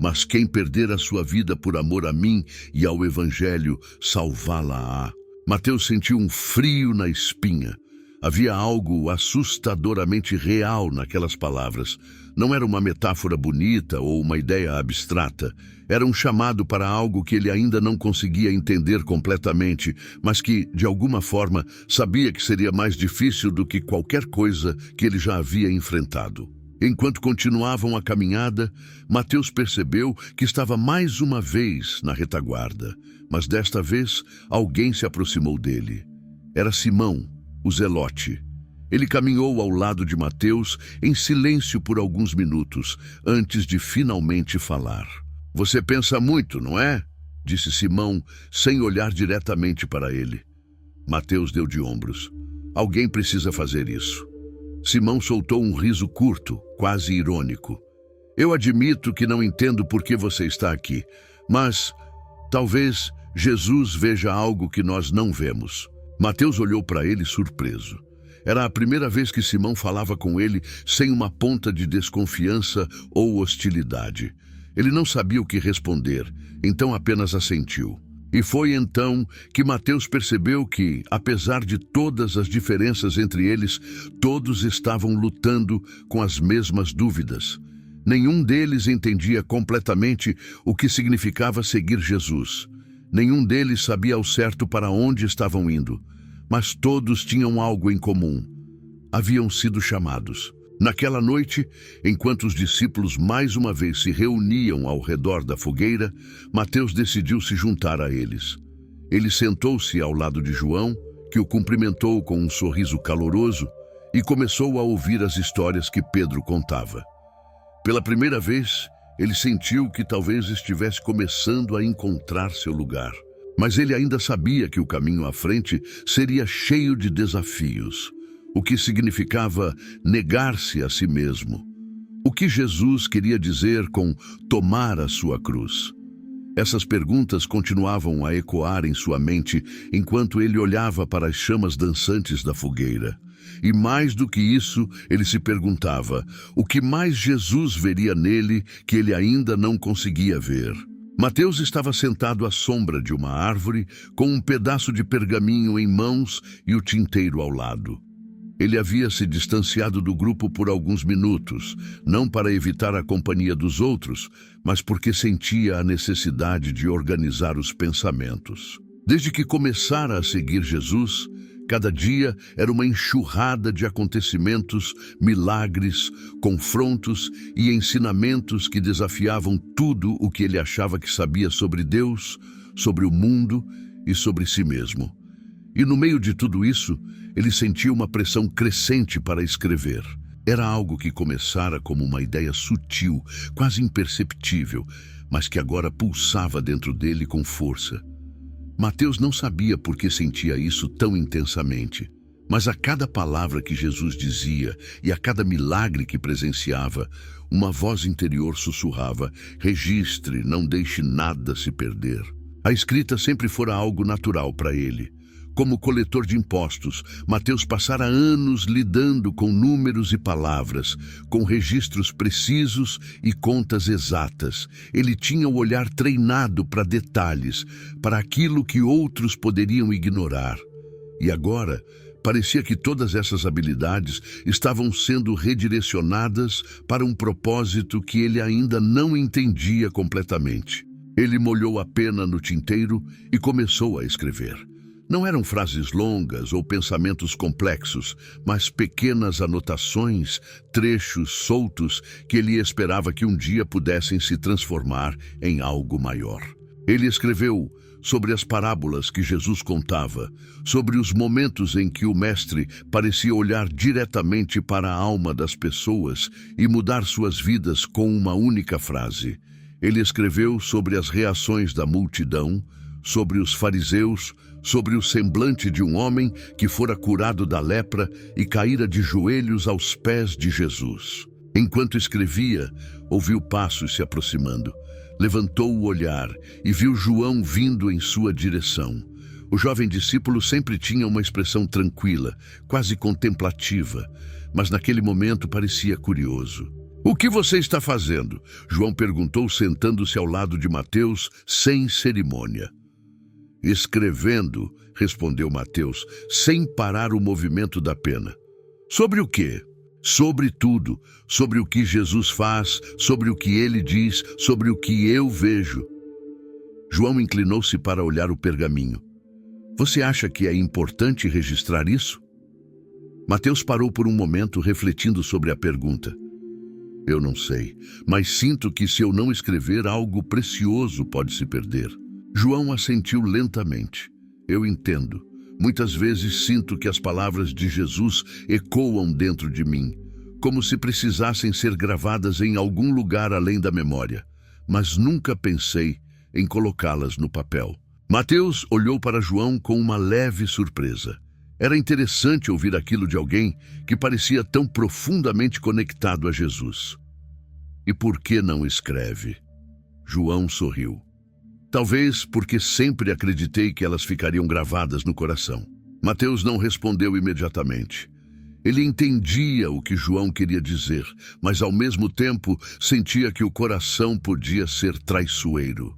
Mas quem perder a sua vida por amor a mim e ao Evangelho, salvá-la-á. Mateus sentiu um frio na espinha. Havia algo assustadoramente real naquelas palavras. Não era uma metáfora bonita ou uma ideia abstrata. Era um chamado para algo que ele ainda não conseguia entender completamente, mas que, de alguma forma, sabia que seria mais difícil do que qualquer coisa que ele já havia enfrentado. Enquanto continuavam a caminhada, Mateus percebeu que estava mais uma vez na retaguarda, mas desta vez alguém se aproximou dele. Era Simão, o Zelote. Ele caminhou ao lado de Mateus em silêncio por alguns minutos, antes de finalmente falar. Você pensa muito, não é? Disse Simão, sem olhar diretamente para ele. Mateus deu de ombros. Alguém precisa fazer isso. Simão soltou um riso curto, quase irônico. Eu admito que não entendo por que você está aqui, mas talvez Jesus veja algo que nós não vemos. Mateus olhou para ele surpreso. Era a primeira vez que Simão falava com ele sem uma ponta de desconfiança ou hostilidade. Ele não sabia o que responder, então apenas assentiu. E foi então que Mateus percebeu que, apesar de todas as diferenças entre eles, todos estavam lutando com as mesmas dúvidas. Nenhum deles entendia completamente o que significava seguir Jesus. Nenhum deles sabia ao certo para onde estavam indo, mas todos tinham algo em comum. Haviam sido chamados. Naquela noite, enquanto os discípulos mais uma vez se reuniam ao redor da fogueira, Mateus decidiu se juntar a eles. Ele sentou-se ao lado de João, que o cumprimentou com um sorriso caloroso, e começou a ouvir as histórias que Pedro contava. Pela primeira vez, ele sentiu que talvez estivesse começando a encontrar seu lugar. Mas ele ainda sabia que o caminho à frente seria cheio de desafios. O que significava negar-se a si mesmo. O que Jesus queria dizer com tomar a sua cruz. Essas perguntas continuavam a ecoar em sua mente enquanto ele olhava para as chamas dançantes da fogueira. E mais do que isso, ele se perguntava o que mais Jesus veria nele que ele ainda não conseguia ver. Mateus estava sentado à sombra de uma árvore, com um pedaço de pergaminho em mãos e o tinteiro ao lado. Ele havia se distanciado do grupo por alguns minutos, não para evitar a companhia dos outros, mas porque sentia a necessidade de organizar os pensamentos. Desde que começara a seguir Jesus, cada dia era uma enxurrada de acontecimentos, milagres, confrontos e ensinamentos que desafiavam tudo o que ele achava que sabia sobre Deus, sobre o mundo e sobre si mesmo. E no meio de tudo isso, ele sentia uma pressão crescente para escrever. Era algo que começara como uma ideia sutil, quase imperceptível, mas que agora pulsava dentro dele com força. Mateus não sabia por que sentia isso tão intensamente, mas a cada palavra que Jesus dizia e a cada milagre que presenciava, uma voz interior sussurrava: registre, não deixe nada se perder. A escrita sempre fora algo natural para ele. Como coletor de impostos, Mateus passara anos lidando com números e palavras, com registros precisos e contas exatas. Ele tinha o olhar treinado para detalhes, para aquilo que outros poderiam ignorar. E agora, parecia que todas essas habilidades estavam sendo redirecionadas para um propósito que ele ainda não entendia completamente. Ele molhou a pena no tinteiro e começou a escrever. Não eram frases longas ou pensamentos complexos, mas pequenas anotações, trechos soltos que ele esperava que um dia pudessem se transformar em algo maior. Ele escreveu sobre as parábolas que Jesus contava, sobre os momentos em que o mestre parecia olhar diretamente para a alma das pessoas e mudar suas vidas com uma única frase. Ele escreveu sobre as reações da multidão, sobre os fariseus, sobre o semblante de um homem que fora curado da lepra e caíra de joelhos aos pés de Jesus. Enquanto escrevia, ouviu passos se aproximando. Levantou o olhar e viu João vindo em sua direção. O jovem discípulo sempre tinha uma expressão tranquila, quase contemplativa, mas naquele momento parecia curioso. "O que você está fazendo?" João perguntou, sentando-se ao lado de Mateus, sem cerimônia. "Escrevendo", respondeu Mateus, sem parar o movimento da pena. "Sobre o quê?" "Sobre tudo, sobre o que Jesus faz, sobre o que ele diz, sobre o que eu vejo." João inclinou-se para olhar o pergaminho. "Você acha que é importante registrar isso?" Mateus parou por um momento, refletindo sobre a pergunta. "Eu não sei, mas sinto que se eu não escrever, algo precioso pode se perder." João assentiu lentamente. "Eu entendo. Muitas vezes sinto que as palavras de Jesus ecoam dentro de mim, como se precisassem ser gravadas em algum lugar além da memória, mas nunca pensei em colocá-las no papel." Mateus olhou para João com uma leve surpresa. Era interessante ouvir aquilo de alguém que parecia tão profundamente conectado a Jesus. "E por que não escreve?" João sorriu. "Talvez porque sempre acreditei que elas ficariam gravadas no coração." Mateus não respondeu imediatamente. Ele entendia o que João queria dizer, mas ao mesmo tempo sentia que o coração podia ser traiçoeiro.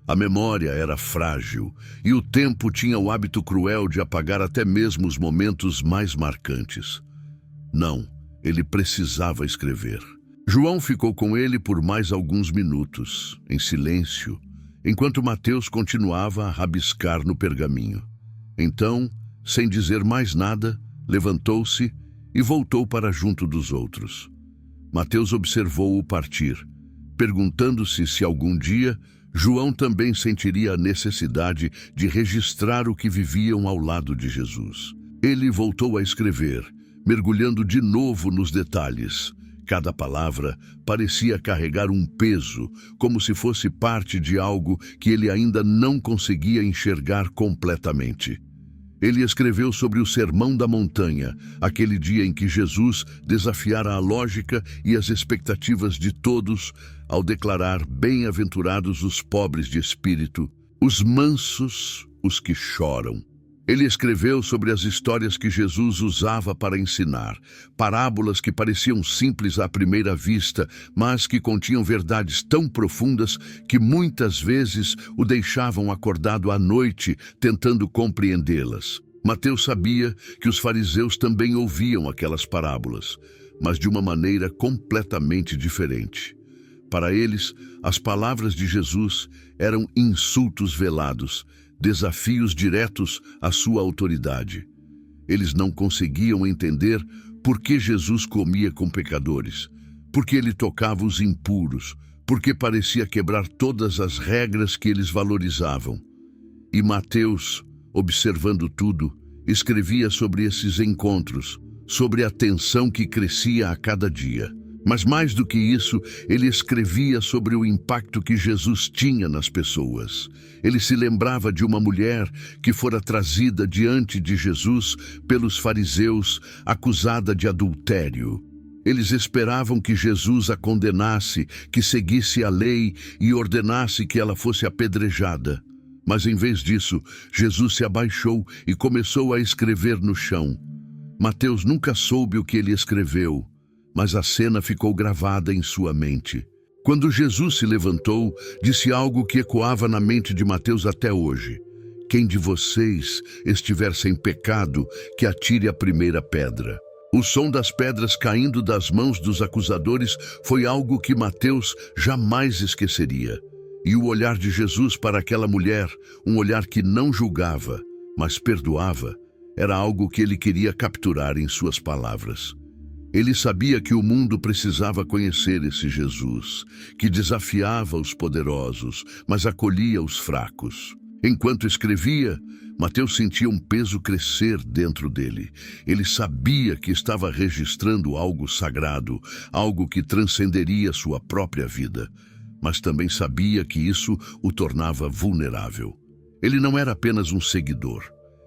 A memória era frágil e o tempo tinha o hábito cruel de apagar até mesmo os momentos mais marcantes. Não, ele precisava escrever. João ficou com ele por mais alguns minutos, em silêncio, enquanto Mateus continuava a rabiscar no pergaminho. Então, sem dizer mais nada, levantou-se e voltou para junto dos outros. Mateus observou-o partir, perguntando-se se algum dia João também sentiria a necessidade de registrar o que viviam ao lado de Jesus. Ele voltou a escrever, mergulhando de novo nos detalhes. Cada palavra parecia carregar um peso, como se fosse parte de algo que ele ainda não conseguia enxergar completamente. Ele escreveu sobre o Sermão da Montanha, aquele dia em que Jesus desafiara a lógica e as expectativas de todos ao declarar: bem-aventurados os pobres de espírito, os mansos, os que choram. Ele escreveu sobre as histórias que Jesus usava para ensinar, parábolas que pareciam simples à primeira vista, mas que continham verdades tão profundas que muitas vezes o deixavam acordado à noite, tentando compreendê-las. Mateus sabia que os fariseus também ouviam aquelas parábolas, mas de uma maneira completamente diferente. Para eles, as palavras de Jesus eram insultos velados, desafios diretos à sua autoridade. Eles não conseguiam entender por que Jesus comia com pecadores, por que ele tocava os impuros, por que parecia quebrar todas as regras que eles valorizavam. E Mateus, observando tudo, escrevia sobre esses encontros, sobre a tensão que crescia a cada dia. Mas mais do que isso, ele escrevia sobre o impacto que Jesus tinha nas pessoas. Ele se lembrava de uma mulher que fora trazida diante de Jesus pelos fariseus, acusada de adultério. Eles esperavam que Jesus a condenasse, que seguisse a lei e ordenasse que ela fosse apedrejada. Mas em vez disso, Jesus se abaixou e começou a escrever no chão. Mateus nunca soube o que ele escreveu, mas a cena ficou gravada em sua mente. Quando Jesus se levantou, disse algo que ecoava na mente de Mateus até hoje: quem de vocês estiver sem pecado, que atire a primeira pedra. O som das pedras caindo das mãos dos acusadores foi algo que Mateus jamais esqueceria. E o olhar de Jesus para aquela mulher, um olhar que não julgava, mas perdoava, era algo que ele queria capturar em suas palavras. Ele sabia que o mundo precisava conhecer esse Jesus, que desafiava os poderosos, mas acolhia os fracos. Enquanto escrevia, Mateus sentia um peso crescer dentro dele. Ele sabia que estava registrando algo sagrado, algo que transcenderia sua própria vida, mas também sabia que isso o tornava vulnerável. Ele não era apenas um seguidor.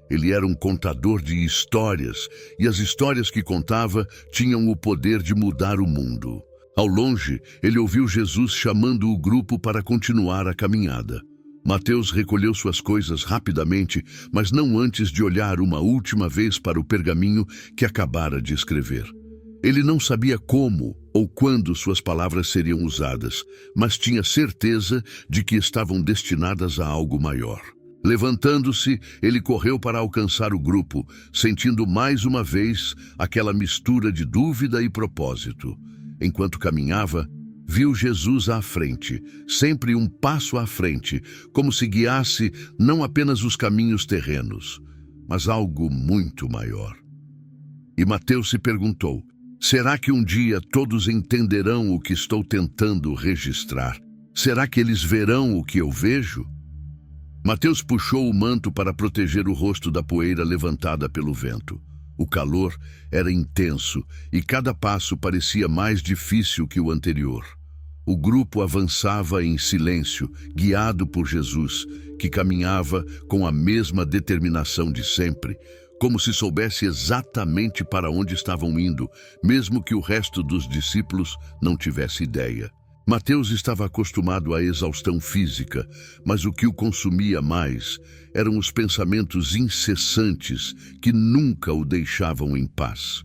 Ele era um contador de histórias, e as histórias que contava tinham o poder de mudar o mundo. Ao longe, ele ouviu Jesus chamando o grupo para continuar a caminhada. Mateus recolheu suas coisas rapidamente, mas não antes de olhar uma última vez para o pergaminho que acabara de escrever. Ele não sabia como ou quando suas palavras seriam usadas, mas tinha certeza de que estavam destinadas a algo maior. Levantando-se, ele correu para alcançar o grupo, sentindo mais uma vez aquela mistura de dúvida e propósito. Enquanto caminhava, viu Jesus à frente, sempre um passo à frente, como se guiasse não apenas os caminhos terrenos, mas algo muito maior. E Mateus se perguntou: será que um dia todos entenderão o que estou tentando registrar? Será que eles verão o que eu vejo? Mateus puxou o manto para proteger o rosto da poeira levantada pelo vento. O calor era intenso e cada passo parecia mais difícil que o anterior. O grupo avançava em silêncio, guiado por Jesus, que caminhava com a mesma determinação de sempre, como se soubesse exatamente para onde estavam indo, mesmo que o resto dos discípulos não tivesse ideia. Mateus estava acostumado à exaustão física, mas o que o consumia mais eram os pensamentos incessantes que nunca o deixavam em paz.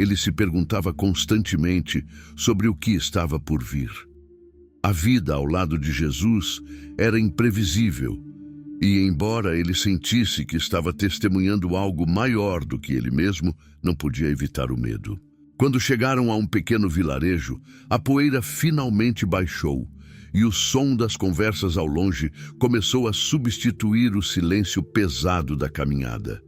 Ele se perguntava constantemente sobre o que estava por vir. A vida ao lado de Jesus era imprevisível, e embora ele sentisse que estava testemunhando algo maior do que ele mesmo, não podia evitar o medo. Quando chegaram a um pequeno vilarejo, a poeira finalmente baixou e o som das conversas ao longe começou a substituir o silêncio pesado da caminhada.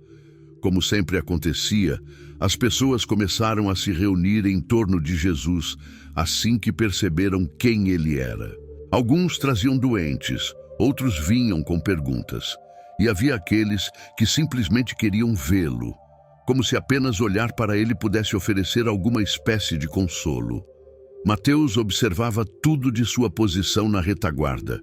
Como sempre acontecia, as pessoas começaram a se reunir em torno de Jesus assim que perceberam quem ele era. Alguns traziam doentes, outros vinham com perguntas, e havia aqueles que simplesmente queriam vê-lo, como se apenas olhar para ele pudesse oferecer alguma espécie de consolo. Mateus observava tudo de sua posição na retaguarda,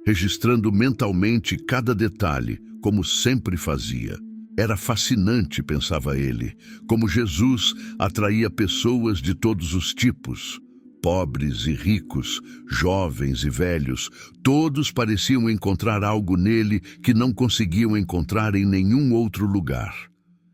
registrando mentalmente cada detalhe, como sempre fazia. Era fascinante, pensava ele, como Jesus atraía pessoas de todos os tipos. Pobres e ricos, jovens e velhos, todos pareciam encontrar algo nele que não conseguiam encontrar em nenhum outro lugar.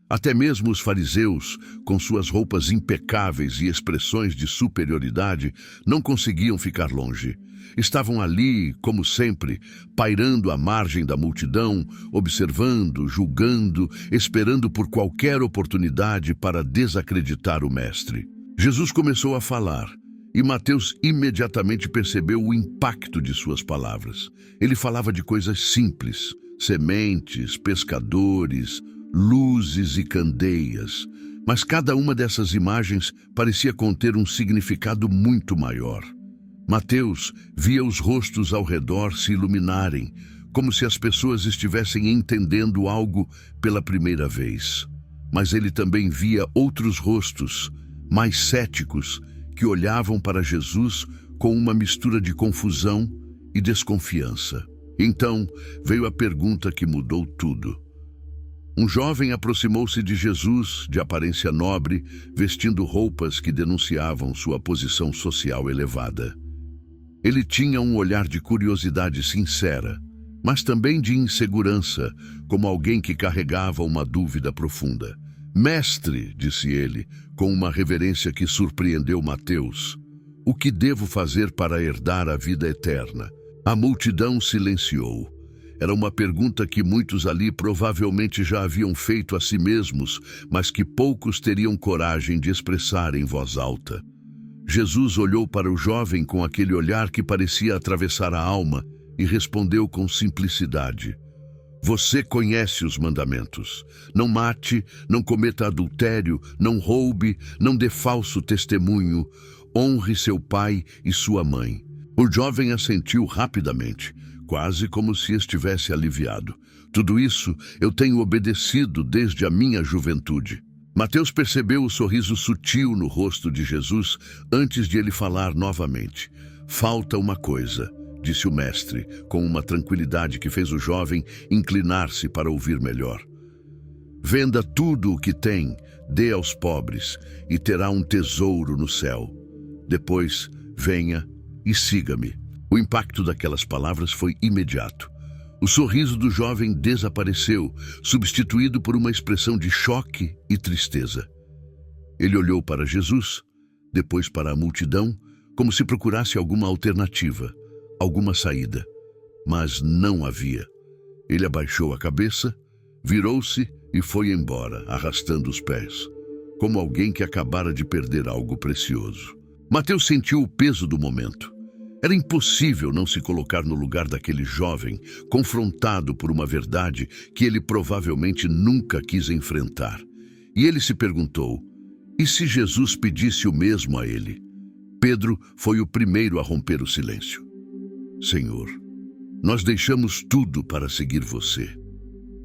Até mesmo os fariseus, com suas roupas impecáveis e expressões de superioridade, não conseguiam ficar longe. Estavam ali, como sempre, pairando à margem da multidão, observando, julgando, esperando por qualquer oportunidade para desacreditar o mestre. Jesus começou a falar, e Mateus imediatamente percebeu o impacto de suas palavras. Ele falava de coisas simples, sementes, pescadores, luzes e candeias, mas cada uma dessas imagens parecia conter um significado muito maior. Mateus via os rostos ao redor se iluminarem, como se as pessoas estivessem entendendo algo pela primeira vez. Mas ele também via outros rostos, mais céticos, que olhavam para Jesus com uma mistura de confusão e desconfiança. Então veio a pergunta que mudou tudo. Um jovem aproximou-se de Jesus, de aparência nobre, vestindo roupas que denunciavam sua posição social elevada. Ele tinha um olhar de curiosidade sincera, mas também de insegurança, como alguém que carregava uma dúvida profunda. "Mestre", disse ele, com uma reverência que surpreendeu Mateus, "o que devo fazer para herdar a vida eterna?" A multidão silenciou. Era uma pergunta que muitos ali provavelmente já haviam feito a si mesmos, mas que poucos teriam coragem de expressar em voz alta. Jesus olhou para o jovem com aquele olhar que parecia atravessar a alma e respondeu com simplicidade: "Você conhece os mandamentos. Não mate, não cometa adultério, não roube, não dê falso testemunho, honre seu pai e sua mãe." O jovem assentiu rapidamente, quase como se estivesse aliviado. "Tudo isso eu tenho obedecido desde a minha juventude." Mateus percebeu o sorriso sutil no rosto de Jesus antes de ele falar novamente. "Falta uma coisa", disse o mestre, com uma tranquilidade que fez o jovem inclinar-se para ouvir melhor. "Venda tudo o que tem, dê aos pobres, e terá um tesouro no céu. Depois, venha e siga-me." O impacto daquelas palavras foi imediato. O sorriso do jovem desapareceu, substituído por uma expressão de choque e tristeza. Ele olhou para Jesus, depois para a multidão, como se procurasse alguma alternativa, alguma saída. Mas não havia. Ele abaixou a cabeça, virou-se e foi embora, arrastando os pés, como alguém que acabara de perder algo precioso. Mateus sentiu o peso do momento. Era impossível não se colocar no lugar daquele jovem, confrontado por uma verdade que ele provavelmente nunca quis enfrentar. E ele se perguntou: e se Jesus pedisse o mesmo a ele? Pedro foi o primeiro a romper o silêncio. "Senhor, nós deixamos tudo para seguir você.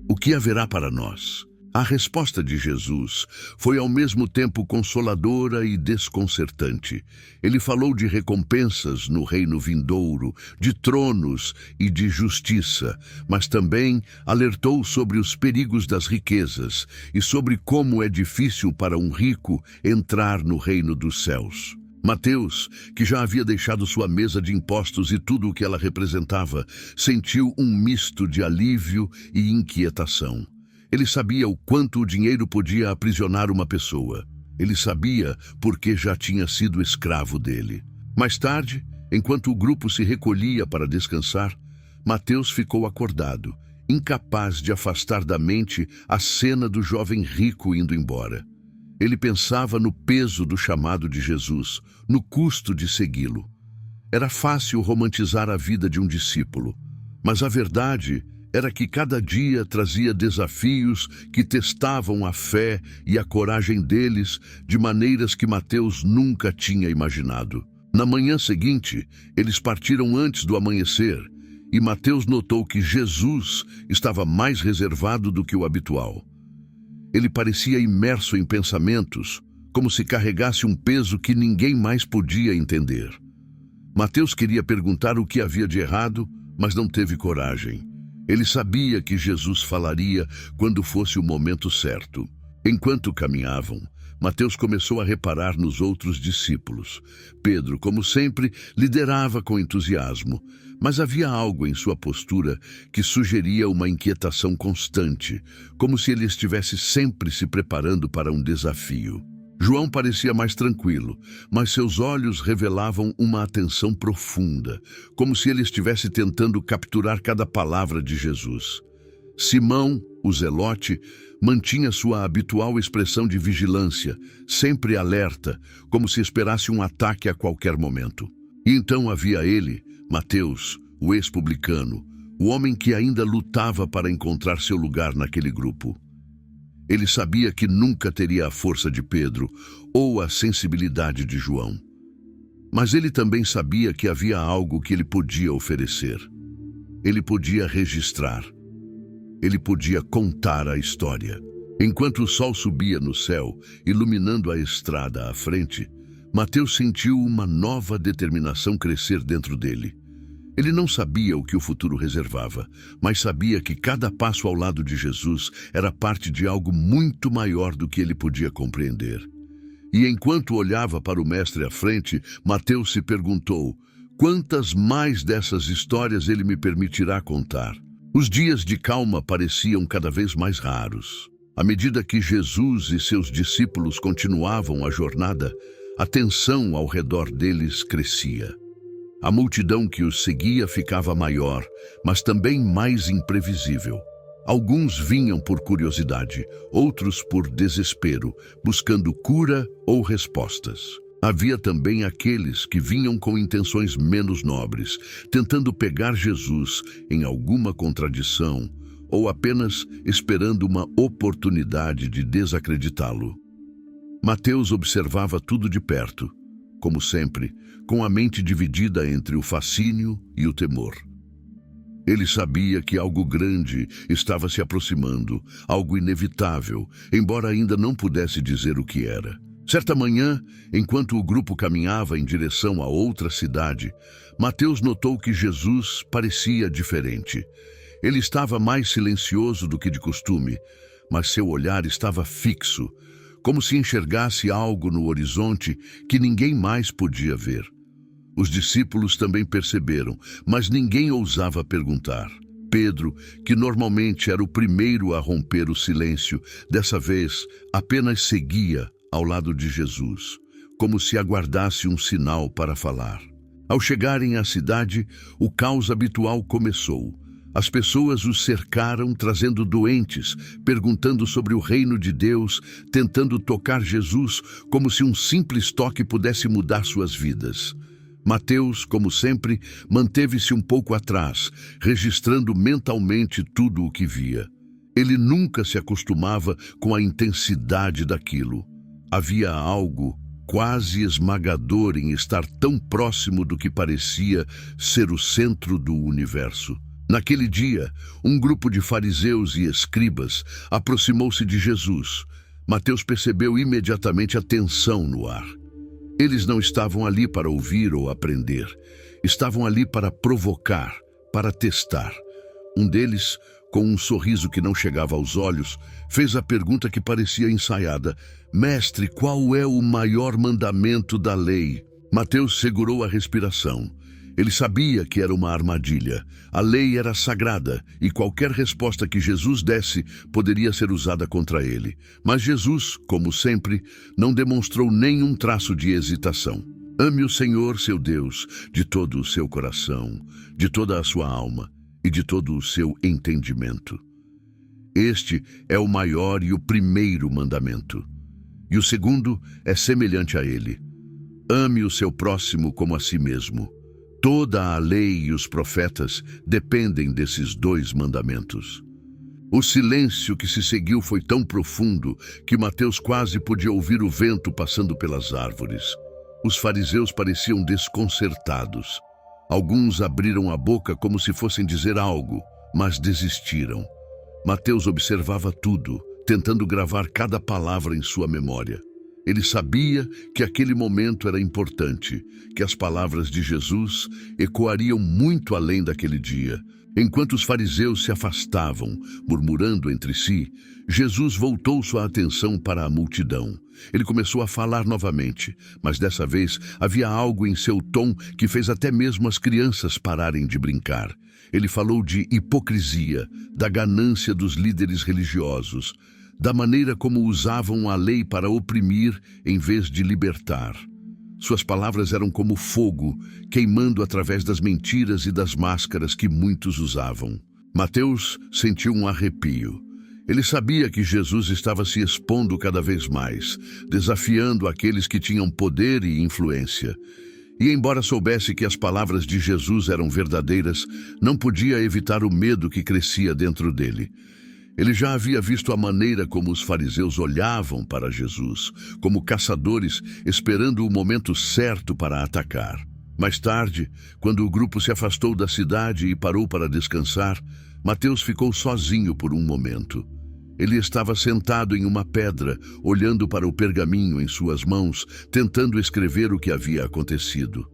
O que haverá para nós?" A resposta de Jesus foi ao mesmo tempo consoladora e desconcertante. Ele falou de recompensas no reino vindouro, de tronos e de justiça, mas também alertou sobre os perigos das riquezas e sobre como é difícil para um rico entrar no reino dos céus. Mateus, que já havia deixado sua mesa de impostos e tudo o que ela representava, sentiu um misto de alívio e inquietação. Ele sabia o quanto o dinheiro podia aprisionar uma pessoa. Ele sabia porque já tinha sido escravo dele. Mais tarde, enquanto o grupo se recolhia para descansar, Mateus ficou acordado, incapaz de afastar da mente a cena do jovem rico indo embora. Ele pensava no peso do chamado de Jesus, no custo de segui-lo. Era fácil romantizar a vida de um discípulo, mas a verdade era que cada dia trazia desafios que testavam a fé e a coragem deles de maneiras que Mateus nunca tinha imaginado. Na manhã seguinte, eles partiram antes do amanhecer, e Mateus notou que Jesus estava mais reservado do que o habitual. Ele parecia imerso em pensamentos, como se carregasse um peso que ninguém mais podia entender. Mateus queria perguntar o que havia de errado, mas não teve coragem. Ele sabia que Jesus falaria quando fosse o momento certo. Enquanto caminhavam, Mateus começou a reparar nos outros discípulos. Pedro, como sempre, liderava com entusiasmo, mas havia algo em sua postura que sugeria uma inquietação constante, como se ele estivesse sempre se preparando para um desafio. João parecia mais tranquilo, mas seus olhos revelavam uma atenção profunda, como se ele estivesse tentando capturar cada palavra de Jesus. Simão, o zelote, mantinha sua habitual expressão de vigilância, sempre alerta, como se esperasse um ataque a qualquer momento. E então havia ele, Mateus, o ex-publicano, o homem que ainda lutava para encontrar seu lugar naquele grupo. Ele sabia que nunca teria a força de Pedro ou a sensibilidade de João. Mas ele também sabia que havia algo que ele podia oferecer. Ele podia registrar. Ele podia contar a história. Enquanto o sol subia no céu, iluminando a estrada à frente, Mateus sentiu uma nova determinação crescer dentro dele. Ele não sabia o que o futuro reservava, mas sabia que cada passo ao lado de Jesus era parte de algo muito maior do que ele podia compreender. E enquanto olhava para o mestre à frente, Mateus se perguntou: quantas mais dessas histórias ele me permitirá contar? Os dias de calma pareciam cada vez mais raros. À medida que Jesus e seus discípulos continuavam a jornada, a tensão ao redor deles crescia. A multidão que os seguia ficava maior, mas também mais imprevisível. Alguns vinham por curiosidade, outros por desespero, buscando cura ou respostas. Havia também aqueles que vinham com intenções menos nobres, tentando pegar Jesus em alguma contradição ou apenas esperando uma oportunidade de desacreditá-lo. Mateus observava tudo de perto, como sempre, com a mente dividida entre o fascínio e o temor. Ele sabia que algo grande estava se aproximando, algo inevitável, embora ainda não pudesse dizer o que era. Certa manhã, enquanto o grupo caminhava em direção a outra cidade, Mateus notou que Jesus parecia diferente. Ele estava mais silencioso do que de costume, mas seu olhar estava fixo, como se enxergasse algo no horizonte que ninguém mais podia ver. Os discípulos também perceberam, mas ninguém ousava perguntar. Pedro, que normalmente era o primeiro a romper o silêncio, dessa vez apenas seguia ao lado de Jesus, como se aguardasse um sinal para falar. Ao chegarem à cidade, o caos habitual começou. As pessoas os cercaram, trazendo doentes, perguntando sobre o reino de Deus, tentando tocar Jesus como se um simples toque pudesse mudar suas vidas. Mateus, como sempre, manteve-se um pouco atrás, registrando mentalmente tudo o que via. Ele nunca se acostumava com a intensidade daquilo. Havia algo quase esmagador em estar tão próximo do que parecia ser o centro do universo. Naquele dia, um grupo de fariseus e escribas aproximou-se de Jesus. Mateus percebeu imediatamente a tensão no ar. Eles não estavam ali para ouvir ou aprender. Estavam ali para provocar, para testar. Um deles, com um sorriso que não chegava aos olhos, fez a pergunta que parecia ensaiada: Mestre, qual é o maior mandamento da lei? Mateus segurou a respiração. Ele sabia que era uma armadilha. A lei era sagrada e qualquer resposta que Jesus desse poderia ser usada contra ele. Mas Jesus, como sempre, não demonstrou nenhum traço de hesitação. Ame o Senhor, seu Deus, de todo o seu coração, de toda a sua alma e de todo o seu entendimento. Este é o maior e o primeiro mandamento. E o segundo é semelhante a ele. Ame o seu próximo como a si mesmo. Toda a lei e os profetas dependem desses dois mandamentos. O silêncio que se seguiu foi tão profundo que Mateus quase podia ouvir o vento passando pelas árvores. Os fariseus pareciam desconcertados. Alguns abriram a boca como se fossem dizer algo, mas desistiram. Mateus observava tudo, tentando gravar cada palavra em sua memória. Ele sabia que aquele momento era importante, que as palavras de Jesus ecoariam muito além daquele dia, Enquanto os fariseus se afastavam, murmurando entre si, Jesus voltou sua atenção para a multidão. Ele começou a falar novamente, mas dessa vez havia algo em seu tom que fez até mesmo as crianças pararem de brincar. Ele falou de hipocrisia, da ganância dos líderes religiosos, da maneira como usavam a lei para oprimir em vez de libertar. Suas palavras eram como fogo, queimando através das mentiras e das máscaras que muitos usavam. Mateus sentiu um arrepio. Ele sabia que Jesus estava se expondo cada vez mais, desafiando aqueles que tinham poder e influência. E embora soubesse que as palavras de Jesus eram verdadeiras, não podia evitar o medo que crescia dentro dele. Ele já havia visto a maneira como os fariseus olhavam para Jesus, como caçadores esperando o momento certo para atacar. Mais tarde, quando o grupo se afastou da cidade e parou para descansar, Mateus ficou sozinho por um momento. Ele estava sentado em uma pedra, olhando para o pergaminho em suas mãos, tentando escrever o que havia acontecido.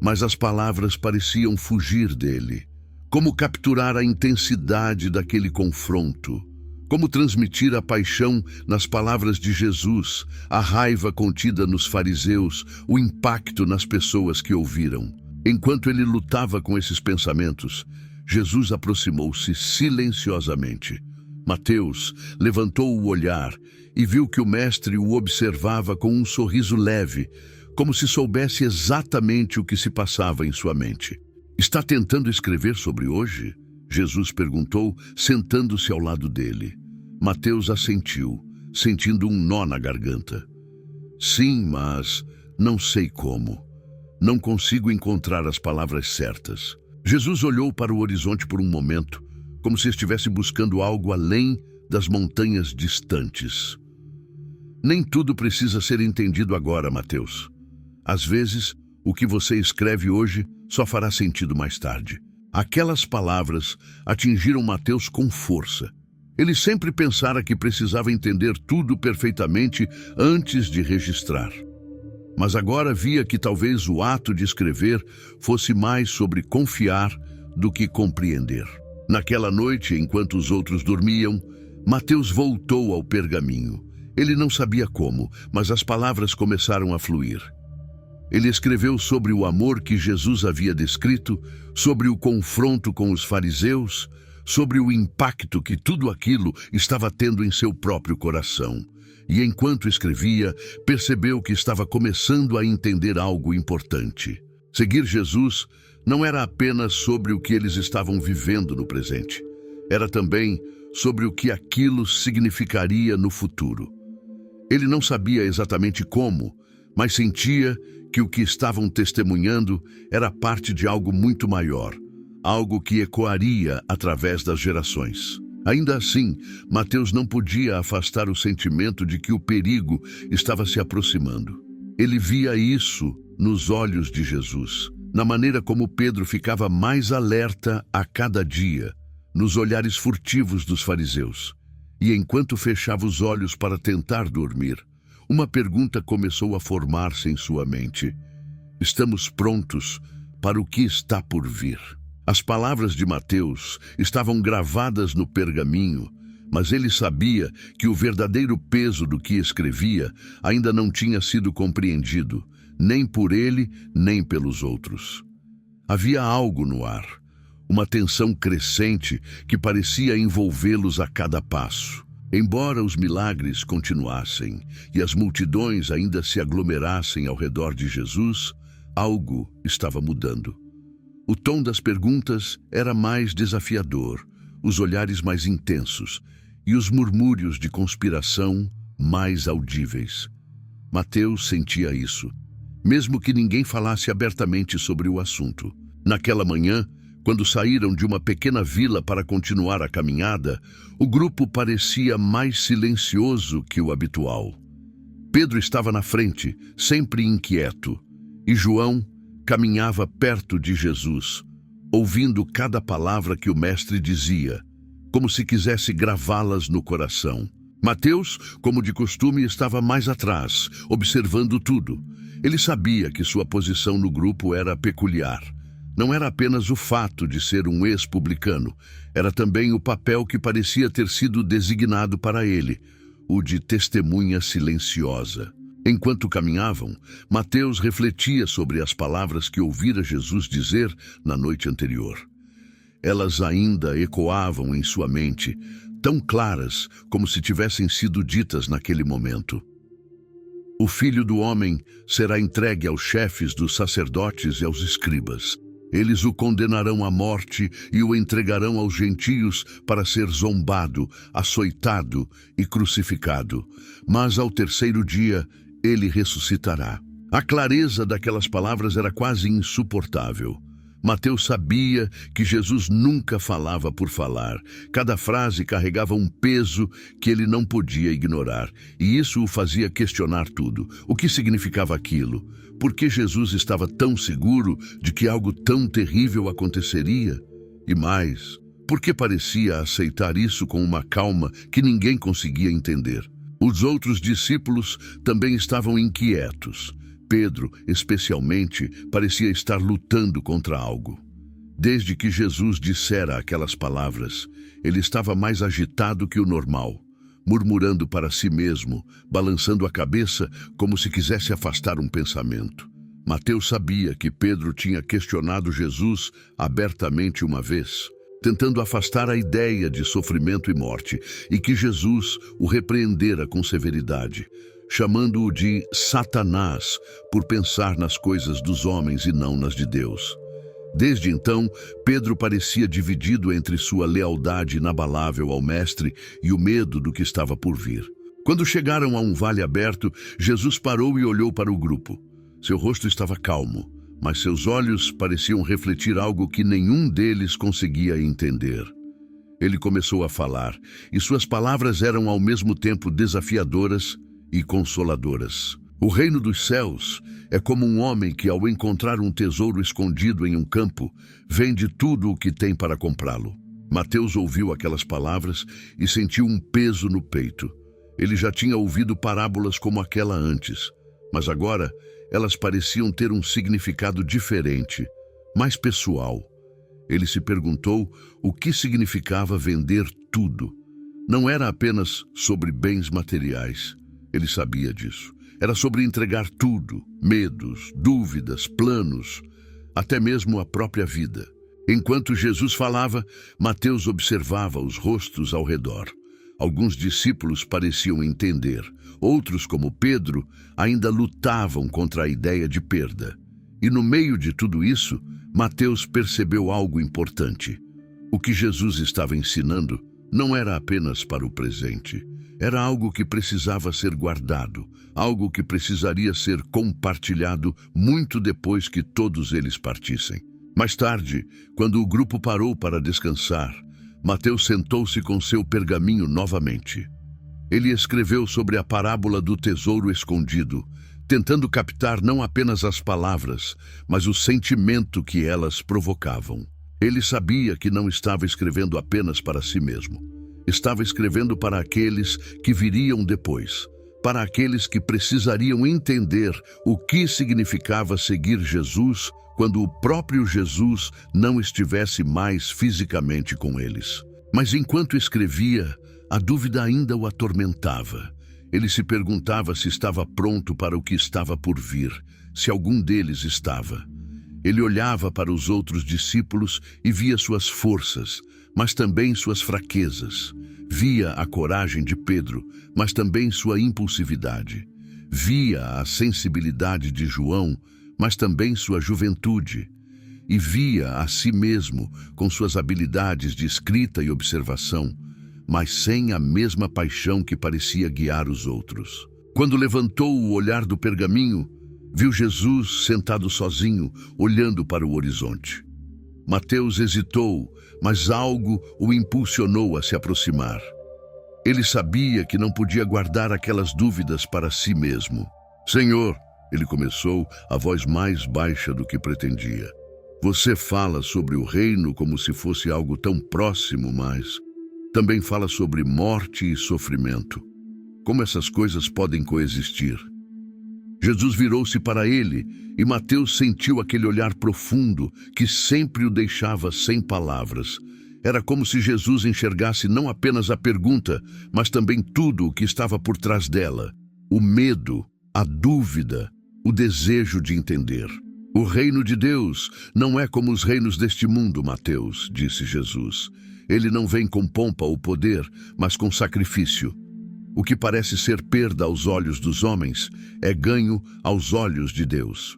Mas as palavras pareciam fugir dele. Como capturar a intensidade daquele confronto? Como transmitir a paixão nas palavras de Jesus, a raiva contida nos fariseus, o impacto nas pessoas que ouviram? Enquanto ele lutava com esses pensamentos, Jesus aproximou-se silenciosamente. Mateus levantou o olhar e viu que o mestre o observava com um sorriso leve, como se soubesse exatamente o que se passava em sua mente. "Está tentando escrever sobre hoje?" Jesus perguntou, sentando-se ao lado dele. Mateus assentiu, sentindo um nó na garganta. "Sim, mas não sei como. Não consigo encontrar as palavras certas." Jesus olhou para o horizonte por um momento, como se estivesse buscando algo além das montanhas distantes. "Nem tudo precisa ser entendido agora, Mateus. Às vezes, o que você escreve hoje só fará sentido mais tarde." Aquelas palavras atingiram Mateus com força. Ele sempre pensara que precisava entender tudo perfeitamente antes de registrar. Mas agora via que talvez o ato de escrever fosse mais sobre confiar do que compreender. Naquela noite, enquanto os outros dormiam, Mateus voltou ao pergaminho. Ele não sabia como, mas as palavras começaram a fluir. Ele escreveu sobre o amor que Jesus havia descrito, sobre o confronto com os fariseus, sobre o impacto que tudo aquilo estava tendo em seu próprio coração. E enquanto escrevia, percebeu que estava começando a entender algo importante. Seguir Jesus não era apenas sobre o que eles estavam vivendo no presente. Era também sobre o que aquilo significaria no futuro. Ele não sabia exatamente como, mas sentia que o que estavam testemunhando era parte de algo muito maior, algo que ecoaria através das gerações. Ainda assim, Mateus não podia afastar o sentimento de que o perigo estava se aproximando. Ele via isso nos olhos de Jesus, na maneira como Pedro ficava mais alerta a cada dia, nos olhares furtivos dos fariseus. E enquanto fechava os olhos para tentar dormir, uma pergunta começou a formar-se em sua mente. Estamos prontos para o que está por vir? As palavras de Mateus estavam gravadas no pergaminho, mas ele sabia que o verdadeiro peso do que escrevia ainda não tinha sido compreendido, nem por ele, nem pelos outros. Havia algo no ar, uma tensão crescente que parecia envolvê-los a cada passo. Embora os milagres continuassem e as multidões ainda se aglomerassem ao redor de Jesus, algo estava mudando. O tom das perguntas era mais desafiador, os olhares mais intensos e os murmúrios de conspiração mais audíveis. Mateus sentia isso, mesmo que ninguém falasse abertamente sobre o assunto. Naquela manhã, quando saíram de uma pequena vila para continuar a caminhada, o grupo parecia mais silencioso que o habitual. Pedro estava na frente, sempre inquieto, e João caminhava perto de Jesus, ouvindo cada palavra que o mestre dizia, como se quisesse gravá-las no coração. Mateus, como de costume, estava mais atrás, observando tudo. Ele sabia que sua posição no grupo era peculiar. Não era apenas o fato de ser um ex-publicano, era também o papel que parecia ter sido designado para ele, o de testemunha silenciosa. Enquanto caminhavam, Mateus refletia sobre as palavras que ouvira Jesus dizer na noite anterior. Elas ainda ecoavam em sua mente, tão claras como se tivessem sido ditas naquele momento. O Filho do Homem será entregue aos chefes dos sacerdotes e aos escribas. Eles o condenarão à morte e o entregarão aos gentios para ser zombado, açoitado e crucificado. Mas ao terceiro dia ele ressuscitará. A clareza daquelas palavras era quase insuportável. Mateus sabia que Jesus nunca falava por falar. Cada frase carregava um peso que ele não podia ignorar, e isso o fazia questionar tudo. O que significava aquilo? Por que Jesus estava tão seguro de que algo tão terrível aconteceria? E mais, por que parecia aceitar isso com uma calma que ninguém conseguia entender? Os outros discípulos também estavam inquietos. Pedro, especialmente, parecia estar lutando contra algo. Desde que Jesus dissera aquelas palavras, ele estava mais agitado que o normal, murmurando para si mesmo, balançando a cabeça como se quisesse afastar um pensamento. Mateus sabia que Pedro tinha questionado Jesus abertamente uma vez, tentando afastar a ideia de sofrimento e morte, e que Jesus o repreendera com severidade, chamando-o de Satanás por pensar nas coisas dos homens e não nas de Deus. Desde então, Pedro parecia dividido entre sua lealdade inabalável ao Mestre e o medo do que estava por vir. Quando chegaram a um vale aberto, Jesus parou e olhou para o grupo. Seu rosto estava calmo, mas seus olhos pareciam refletir algo que nenhum deles conseguia entender. Ele começou a falar, e suas palavras eram ao mesmo tempo desafiadoras e consoladoras. O reino dos céus é como um homem que, ao encontrar um tesouro escondido em um campo, vende tudo o que tem para comprá-lo. Mateus ouviu aquelas palavras e sentiu um peso no peito. Ele já tinha ouvido parábolas como aquela antes, mas agora elas pareciam ter um significado diferente, mais pessoal. Ele se perguntou o que significava vender tudo. Não era apenas sobre bens materiais. Ele sabia disso. Era sobre entregar tudo, medos, dúvidas, planos, até mesmo a própria vida. Enquanto Jesus falava, Mateus observava os rostos ao redor. Alguns discípulos pareciam entender. Outros, como Pedro, ainda lutavam contra a ideia de perda. E no meio de tudo isso, Mateus percebeu algo importante. O que Jesus estava ensinando não era apenas para o presente. Era algo que precisava ser guardado, algo que precisaria ser compartilhado muito depois que todos eles partissem. Mais tarde, quando o grupo parou para descansar, Mateus sentou-se com seu pergaminho novamente. Ele escreveu sobre a parábola do tesouro escondido, tentando captar não apenas as palavras, mas o sentimento que elas provocavam. Ele sabia que não estava escrevendo apenas para si mesmo. Estava escrevendo para aqueles que viriam depois, para aqueles que precisariam entender o que significava seguir Jesus quando o próprio Jesus não estivesse mais fisicamente com eles. Mas enquanto escrevia, a dúvida ainda o atormentava. Ele se perguntava se estava pronto para o que estava por vir, se algum deles estava. Ele olhava para os outros discípulos e via suas forças, mas também suas fraquezas. Via a coragem de Pedro, mas também sua impulsividade. Via a sensibilidade de João, mas também sua juventude. E via a si mesmo com suas habilidades de escrita e observação, mas sem a mesma paixão que parecia guiar os outros. Quando levantou o olhar do pergaminho, viu Jesus sentado sozinho, olhando para o horizonte. Mateus hesitou, mas algo o impulsionou a se aproximar. Ele sabia que não podia guardar aquelas dúvidas para si mesmo. Senhor, ele começou, a voz mais baixa do que pretendia. Você fala sobre o reino como se fosse algo tão próximo, mas também fala sobre morte e sofrimento. Como essas coisas podem coexistir? Jesus virou-se para ele e Mateus sentiu aquele olhar profundo que sempre o deixava sem palavras. Era como se Jesus enxergasse não apenas a pergunta, mas também tudo o que estava por trás dela. O medo, a dúvida, o desejo de entender. O reino de Deus não é como os reinos deste mundo, Mateus, disse Jesus. Ele não vem com pompa ou poder, mas com sacrifício. O que parece ser perda aos olhos dos homens é ganho aos olhos de Deus.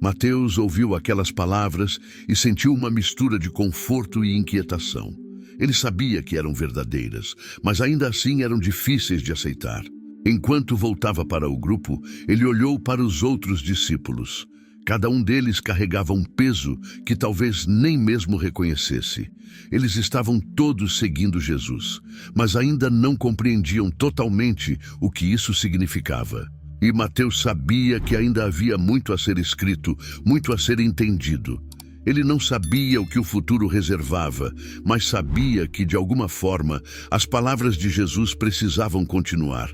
Mateus ouviu aquelas palavras e sentiu uma mistura de conforto e inquietação. Ele sabia que eram verdadeiras, mas ainda assim eram difíceis de aceitar. Enquanto voltava para o grupo, ele olhou para os outros discípulos. Cada um deles carregava um peso que talvez nem mesmo reconhecesse. Eles estavam todos seguindo Jesus, mas ainda não compreendiam totalmente o que isso significava. E Mateus sabia que ainda havia muito a ser escrito, muito a ser entendido. Ele não sabia o que o futuro reservava, mas sabia que, de alguma forma, as palavras de Jesus precisavam continuar,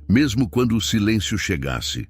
mesmo quando o silêncio chegasse.